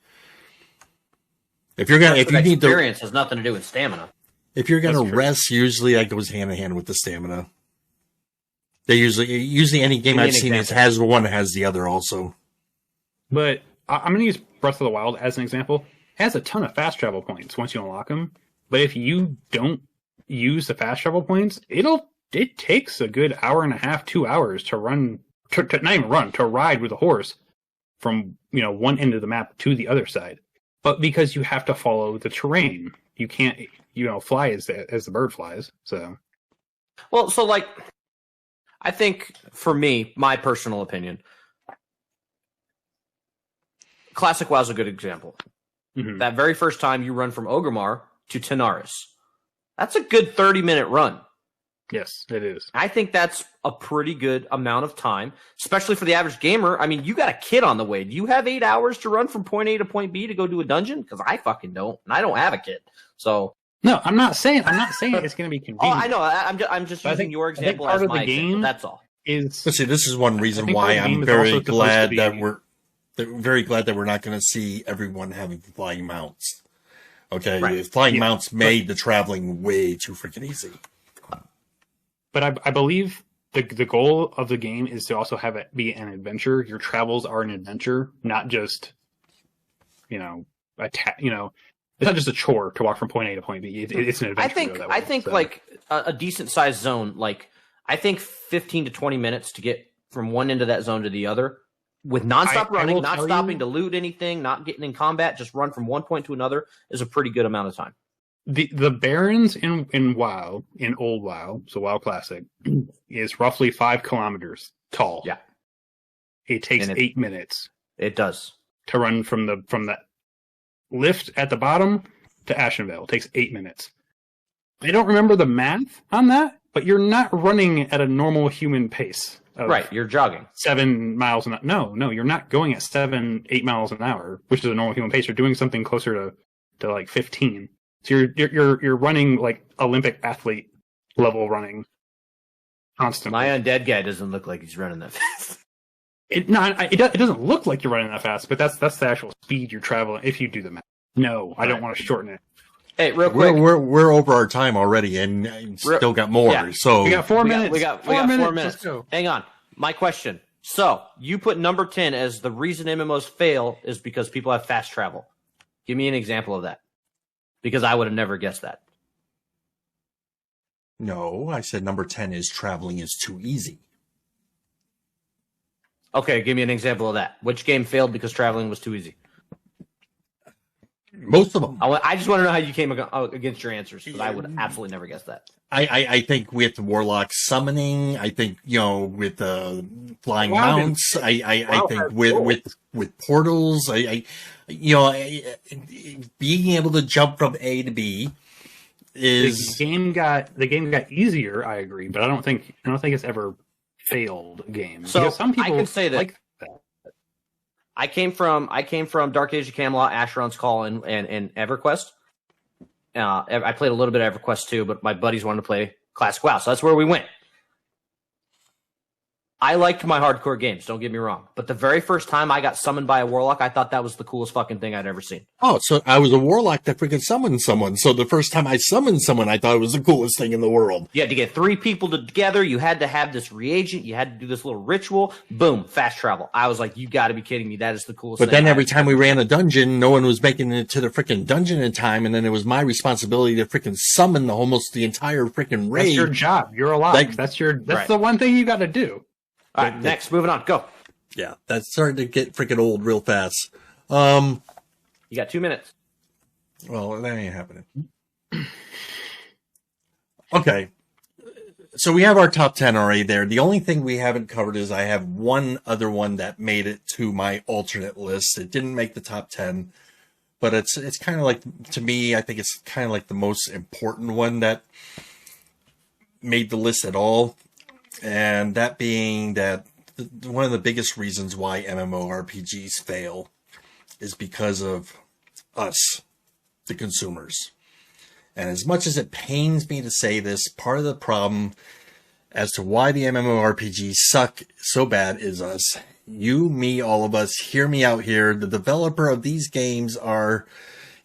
If you're gonna, if you need the experience, has nothing to do with stamina. If you're going to rest, usually that goes hand in hand with the stamina. They usually any game I've seen has one has the other also. But I'm going to use Breath of the Wild as an example. It has a ton of fast travel points once you unlock them. But if you don't use the fast travel points, it takes a good hour and a half, 2 hours to run, to not even run, to ride with a horse from, you know, one end of the map to the other side. But because you have to follow the terrain, you can't, you know, fly as the bird flies. So, well, so like, I think for me, my personal opinion, Classic WoW is a good example. Mm-hmm. That very first time you run from Orgrimmar to Tanaris, that's a good 30-minute run. Yes, it is. I think that's a pretty good amount of time, especially for the average gamer. I mean, you got a kid on the way. Do you have 8 hours to run from point A to point B to go do a dungeon? Because I fucking don't, and I don't have a kid. So no, I'm not saying it's going to be convenient. Oh, I know. I'm just using your example as my example. That's all. But see, this is one reason why I'm very glad that we're not going to see everyone having flying mounts. Okay, right. Flying mounts made the traveling way too freaking easy. But I believe the goal of the game is to also have it be an adventure. Your travels are an adventure, not just, you know, it's not just a chore to walk from point A to point B. It's an adventure. I think like a decent sized zone, like I think 15 to 20 minutes to get from one end of that zone to the other with nonstop running, not stopping to loot anything, not getting in combat, just run from one point to another is a pretty good amount of time. The Barrens in WoW, in old WoW, so WoW Classic, is roughly 5 kilometers tall. Yeah. It takes 8 minutes. It does. To run from the lift at the bottom to Ashenvale. It takes 8 minutes. I don't remember the math on that, but you're not running at a normal human pace. Right, you're jogging. 7 miles an hour. No, you're not going at 7-8 miles an hour, which is a normal human pace. You're doing something closer to like 15. So you're running like Olympic athlete level running constantly. My undead guy doesn't look like he's running that fast. It doesn't look like you're running that fast, but that's the actual speed you're traveling if you do the math. No, I don't want to shorten it. Hey, real quick, we're over our time already, and still got more. Yeah. So we got 4 minutes. We got 4 minutes. Let's go. Hang on. My question. So you put number 10 as the reason MMOs fail is because people have fast travel. Give me an example of that. Because I would have never guessed that. No, I said number 10 is traveling is too easy. Okay, give me an example of that. Which game failed because traveling was too easy? Most of them. I just want to know how you came against your answers, because I would absolutely never guess that. I think with Warlock summoning, I think, you know, with flying mounts, I think with portals, being able to jump from A to B, is the game got easier. I agree, but I don't think it's ever failed a game. So Because some people I can say that like that. I came from Dark Age of Camelot, Asheron's Call, and EverQuest. I played a little bit of EverQuest too, but my buddies wanted to play Classic WoW, so that's where we went. I liked my hardcore games, don't get me wrong. But the very first time I got summoned by a warlock, I thought that was the coolest fucking thing I'd ever seen. Oh, so I was a warlock that freaking summoned someone. So the first time I summoned someone, I thought it was the coolest thing in the world. You had to get 3 people together. You had to have this reagent. You had to do this little ritual. Boom, fast travel. I was like, you got to be kidding me. That is the coolest thing. But then every time we ran a dungeon, no one was making it to the freaking dungeon in time. And then it was my responsibility to freaking summon almost the entire freaking raid. That's your job. You're alive. That's right. the one thing you got to do. All right, next, moving on. Go. Yeah, that's starting to get freaking old real fast. You got 2 minutes. Well, that ain't happening. Okay. So we have our top 10 already there. The only thing we haven't covered is I have one other one that made it to my alternate list. It didn't make the top 10, but it's kind of like, to me, I think it's kind of like the most important one that made the list at all. And that being that one of the biggest reasons why MMORPGs fail is because of us, the consumers. And as much as it pains me to say this, part of the problem as to why the MMORPGs suck so bad is us. You, me, all of us, hear me out here. The developer of these games are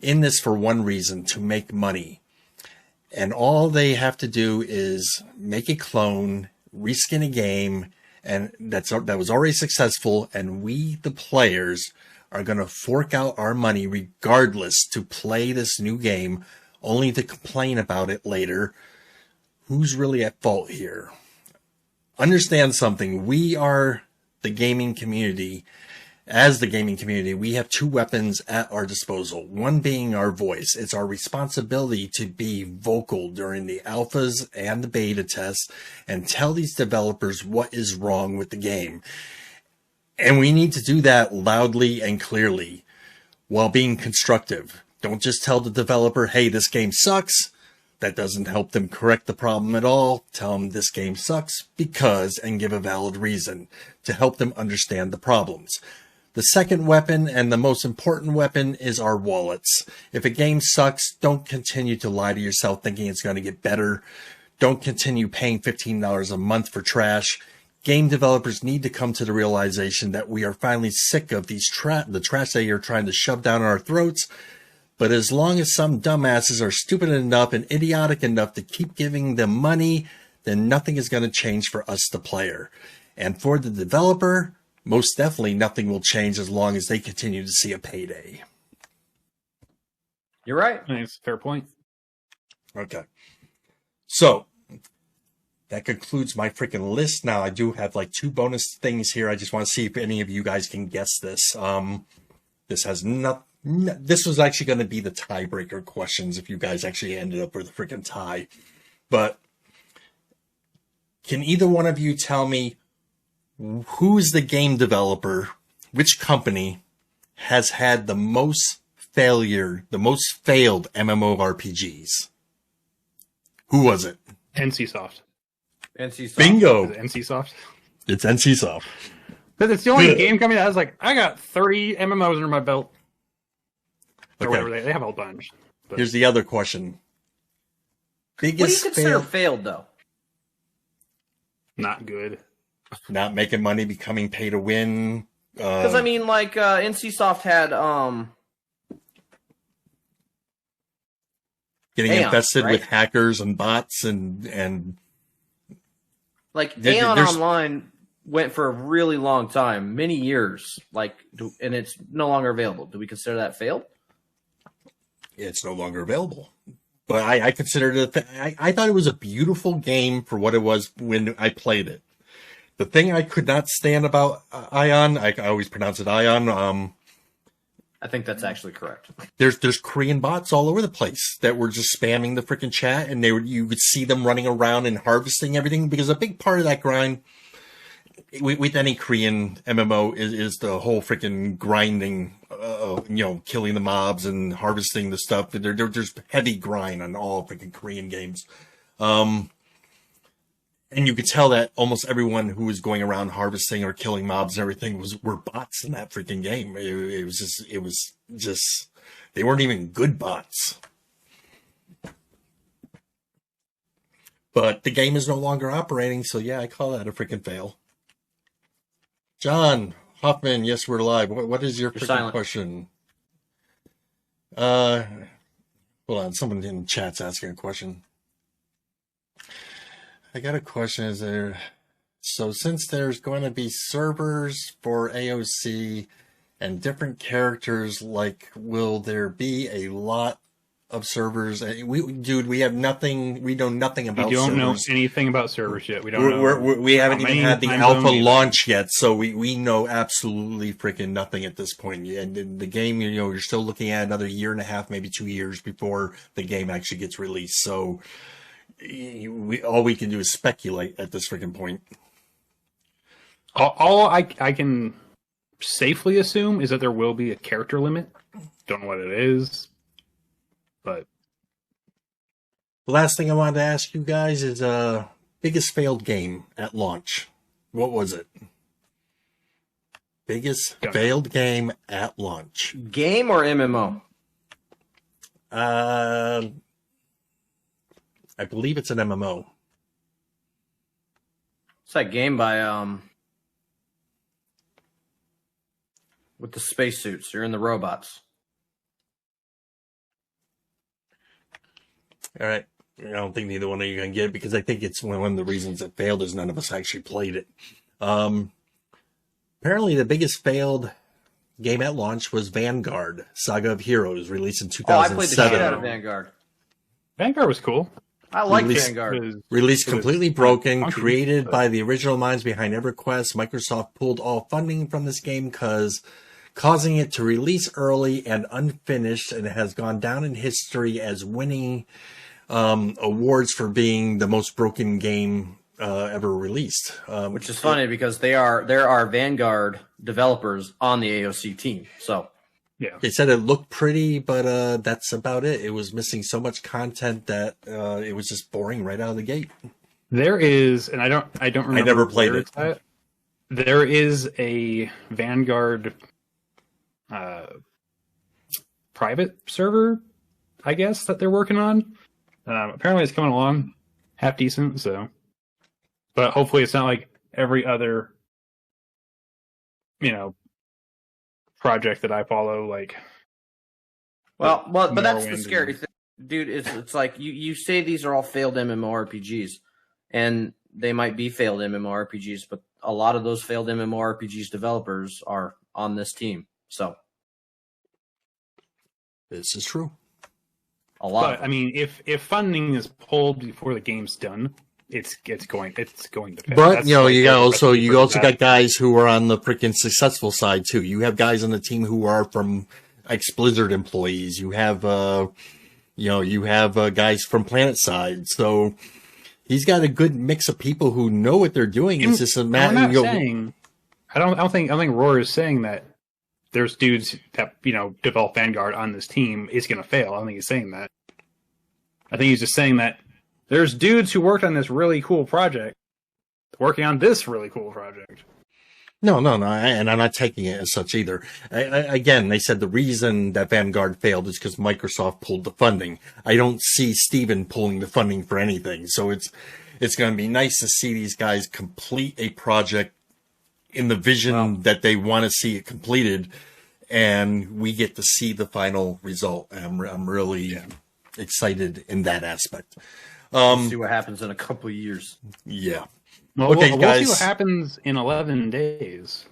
in this for one reason, to make money. And all they have to do is make a clone, reskin a game, and that was already successful, and we, the players, are going to fork out our money regardless to play this new game, only to complain about it later. Who's really at fault here? Understand something. We are the gaming community. As the gaming community, we have 2 weapons at our disposal. One being our voice. It's our responsibility to be vocal during the alphas and the beta tests and tell these developers what is wrong with the game. And we need to do that loudly and clearly while being constructive. Don't just tell the developer, hey, this game sucks. That doesn't help them correct the problem at all. Tell them this game sucks because, and give a valid reason to help them understand the problems. The second weapon, and the most important weapon, is our wallets. If a game sucks, don't continue to lie to yourself thinking it's going to get better. Don't continue paying $15 a month for trash. Game developers need to come to the realization that we are finally sick of the trash that you're trying to shove down our throats. But as long as some dumbasses are stupid enough and idiotic enough to keep giving them money, then nothing is going to change for us, the player. And for the developer, most definitely nothing will change as long as they continue to see a payday. You're right. That's a fair point. Okay. So, that concludes my freaking list. Now, I do have like 2 bonus things here. I just want to see if any of you guys can guess this. This has this was actually going to be the tiebreaker questions if you guys actually ended up with a freaking tie. But can either one of you tell me who's the game developer, which company has had the most failed MMORPGs? Who was it? NCSoft. NCSoft. Bingo. Is it NCSoft? It's NCSoft. Because it's the only game company that has like, I got 30 MMOs under my belt. Or Okay. whatever, they have a whole bunch. But Here's the other question. What do you Biggest consider fail? failed, though? not good. Not making money, becoming pay to win. Because, I mean, like, NCSoft had, Getting Aeon, infested right? with hackers and bots and like, There's- Aeon there's- Online went for a really long time, many years, like, and it's no longer available. Do we consider that failed? it's no longer available. But I considered it, I thought it was a beautiful game for what it was when I played it. The thing I could not stand about Ion, I always pronounce it Ion, I think that's actually correct. there's Korean bots all over the place that were just spamming the freaking chat, and you could see them running around and harvesting everything, because a big part of that grind, with any Korean MMO is the whole freaking grinding, killing the mobs and harvesting the stuff. There's heavy grind on all freaking Korean games. And you could tell that almost everyone who was going around harvesting or killing mobs and everything were bots in that freaking game. It was just, they weren't even good bots. But the game is no longer operating, so yeah, I call that a freaking fail. John Hoffman, yes, we're live. What is your freaking question? Hold on, someone in chat's asking a question. I got a question. Is there? So since there's going to be servers for AOC and different characters, like, will there be a lot of servers? We have nothing. We know nothing about. We don't servers. know anything about servers yet. We don't know. We haven't even had the alpha launch yet, so we know absolutely freaking nothing at this point. And the game, you're still looking at another year and a half, maybe 2 years before the game actually gets released. So all we can do is speculate at this freaking point. All I can safely assume is that there will be a character limit. Don't know what it is, but the last thing I wanted to ask you guys is biggest failed game at launch. What was it? Biggest failed game at launch. Game or MMO? I believe it's an MMO. It's that game by with the spacesuits. You're in the robots. All right. I don't think neither one of you are going to get it because I think it's one of the reasons it failed is none of us actually played it. Apparently the biggest failed game at launch was Vanguard, Saga of Heroes, released in 2007. Oh, I played the shit out of Vanguard. Vanguard was cool. I like Vanguard. Released completely broken, created by the original minds behind EverQuest. Microsoft pulled all funding from this game causing it to release early and unfinished, and it has gone down in history as winning awards for being the most broken game ever released. Which is funny because there are Vanguard developers on the AOC team. So yeah, they said it looked pretty, but that's about it. It was missing so much content that it was just boring right out of the gate. There is, and I don't remember. I never played it. There is a Vanguard private server, I guess, that they're working on. Apparently, it's coming along half decent. So, but hopefully, it's not like every other, project that I follow. Like, but that's the scary thing, dude. It's like you say these are all failed MMORPGs, and they might be failed MMORPGs, but a lot of those failed MMORPGs developers are on this team. So this is true. A lot. But I mean, if funding is pulled before the game's done, it's going to fail. But you also got guys who are on the freaking successful side too. You have guys on the team who are from ex-Blizzard employees. You have guys from Planet side. So he's got a good mix of people who know what they're doing. It's just a matter. I don't think Roar is saying that there's dudes that develop Vanguard on this team is going to fail. I don't think he's saying that. I think he's just saying that there's dudes who worked on this really cool project working on this really cool project. No, and I'm not taking it as such either. Again, they said the reason that Vanguard failed is because Microsoft pulled the funding. I don't see Steven pulling the funding for anything. So it's going to be nice to see these guys complete a project in the vision that they want to see it completed, and we get to see the final result. I'm really excited in that aspect. See what happens in a couple of years. Yeah. Well, okay, we'll guys. see what happens in 11 days.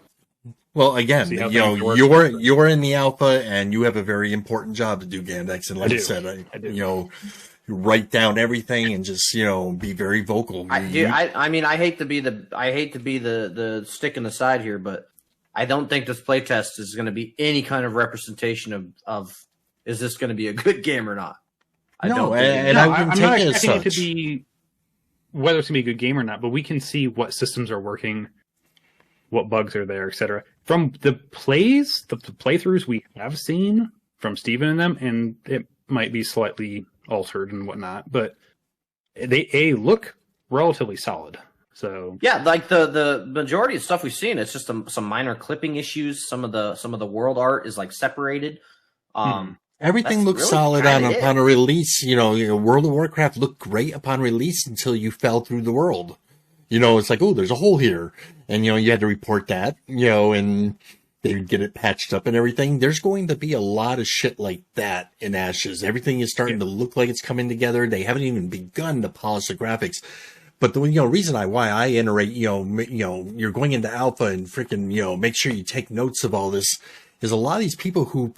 Well, again, you're in the alpha, and you have a very important job to do, Ghandex. And like I said, I do. Write down everything and just be very vocal. I hate to be the stick in the side here, but I don't think this playtest is going to be any kind of representation of is this going to be a good game or not. I'm not expecting it to be whether it's going to be a good game or not, but we can see what systems are working what bugs are there, etc. From the playthroughs we have seen from Steven and them, and it might be slightly altered and whatnot, but they look relatively solid. So yeah, like the majority of stuff we've seen, it's just some minor clipping issues. Some of the world art is like separated. Everything looks really solid upon a release. You know, World of Warcraft looked great upon release until you fell through the world. You know, it's like, oh, there's a hole here. And, you know, you had to report that, you know, and they would get it patched up and everything. There's going to be a lot of shit like that in Ashes. Everything is starting to look like it's coming together. They haven't even begun to polish the graphics. But the reason why I iterate, you're going into alpha and freaking, make sure you take notes of all this is a lot of these people who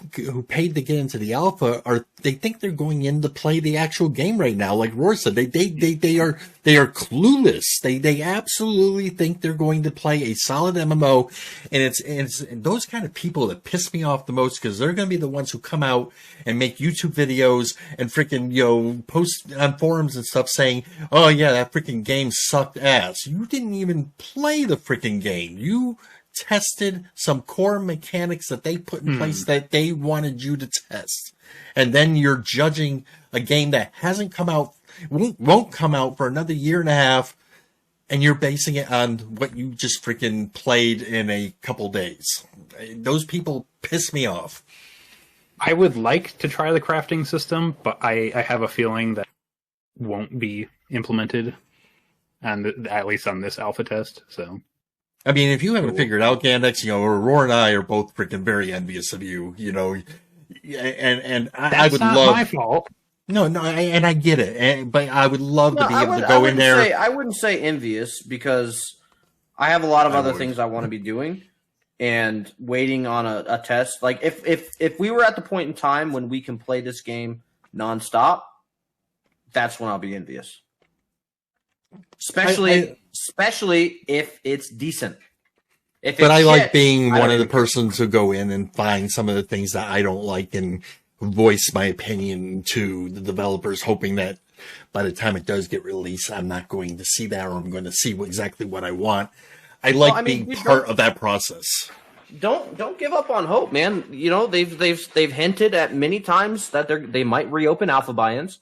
paid to get into the alpha they think they're going in to play the actual game right now. Like Roar said, they are clueless. They absolutely think they're going to play a solid MMO. And it's those kind of people that piss me off the most, because they're going to be the ones who come out and make YouTube videos and freaking, post on forums and stuff saying, oh yeah, that freaking game sucked ass. You didn't even play the freaking game. You tested some core mechanics that they put in place that they wanted you to test. And then you're judging a game that hasn't come out, won't come out for another year and a half, and you're basing it on what you just freaking played in a couple days. Those people piss me off. I would like to try the crafting system, but I have a feeling that won't be implemented, and at least on this alpha test. So, I mean, if you haven't figured out, Ghandex, Aurora and I are both freaking very envious of you, and I would love. That's not my fault. No, and I get it, but I would love to be able to go in there. I wouldn't say envious, because I have a lot of other things I want to be doing, and waiting on a test. Like if we were at the point in time when we can play this game nonstop, that's when I'll be envious. Especially if it's decent. But I like being one of the persons who go in and find some of the things that I don't like and voice my opinion to the developers, hoping that by the time it does get released, I'm not going to see that, or I'm going to see exactly what I want. I like being part of that process. Don't give up on hope, man. They've hinted at many times that they might reopen alpha buy-ins.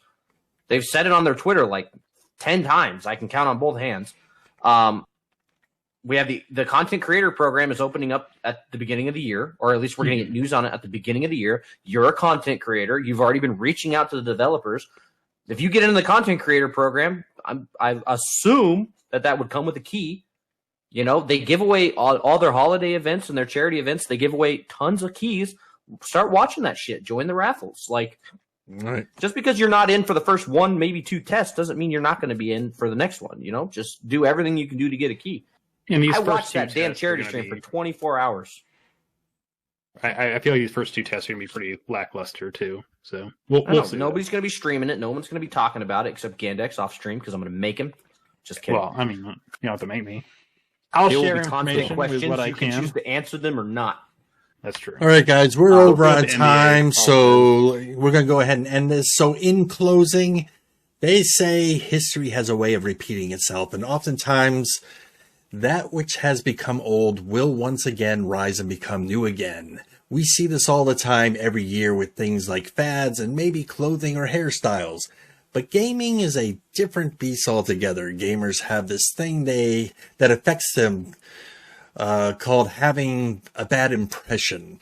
They've said it on their Twitter like 10 times. I can count on both hands. We have the content creator program is opening up at the beginning of the year, or at least we're going to get news on it at the beginning of the year. You're a content creator. You've already been reaching out to the developers. If you get into the content creator program, I assume that would come with a key. They give away all their holiday events and their charity events. They give away tons of keys. Start watching that shit. Join the raffles. Like, right. Just because you're not in for the first one, maybe two tests, doesn't mean you're not going to be in for the next one. Just do everything you can do to get a key. And I watched that damn charity stream for 24 hours. I feel like these first two tests are going to be pretty lackluster, too. So we'll see. Nobody's going to be streaming it. No one's going to be talking about it except Ghandex off stream, because I'm going to make him. Just kidding. Well, I mean, you don't have to make me. I'll share information with what I can. You can choose to answer them or not. That's true. All right, guys, we're over on time, so we're going to go ahead and end this. So in closing, they say history has a way of repeating itself, and oftentimes that which has become old will once again rise and become new again. We see this all the time every year with things like fads and maybe clothing or hairstyles. But gaming is a different beast altogether. Gamers have this thing that affects them called having a bad impression.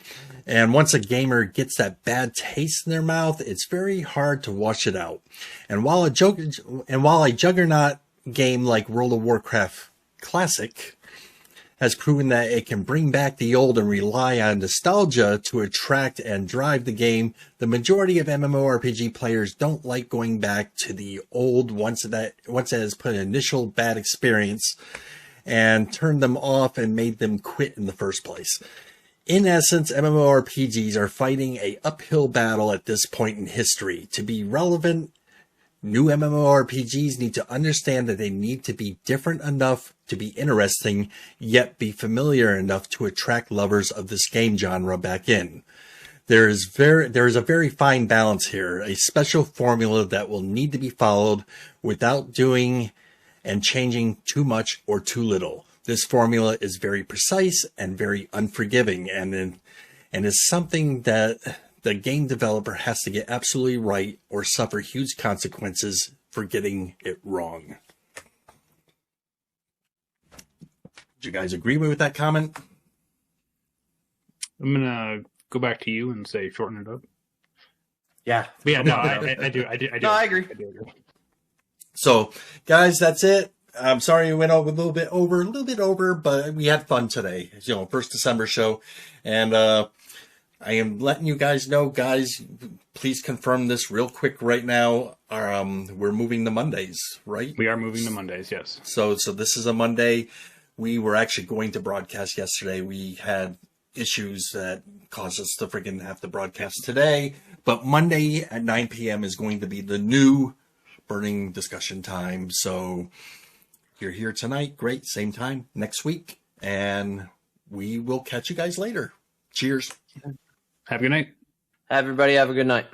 And once a gamer gets that bad taste in their mouth, it's very hard to wash it out. And while a juggernaut game like World of Warcraft Classic has proven that it can bring back the old and rely on nostalgia to attract and drive the game, the majority of MMORPG players don't like going back to the old once it has put an initial bad experience and turned them off and made them quit in the first place. In essence, MMORPGs are fighting an uphill battle at this point in history. To be relevant, new MMORPGs need to understand that they need to be different enough to be interesting, yet be familiar enough to attract lovers of this game genre back in. There is a very fine balance here, a special formula that will need to be followed without doing and changing too much or too little. This formula is very precise and very unforgiving, and is something that the game developer has to get absolutely right or suffer huge consequences for getting it wrong. Do you guys agree with that comment? I'm gonna go back to you and say shorten it up. Yeah. But yeah, no, I do. No, I agree. I do agree. So, guys, that's it. I'm sorry we went over a little bit over, but we had fun today. First December show. And I am letting you guys know, guys, please confirm this real quick right now. We're moving to Mondays, right? We are moving to Mondays, yes. So this is a Monday. We were actually going to broadcast yesterday. We had issues that caused us to freaking have to broadcast today. But Monday at 9 p.m. is going to be the new burning discussion time. So you're here tonight. Great. Same time next week. And we will catch you guys later. Cheers. Have a good night. Everybody have a good night.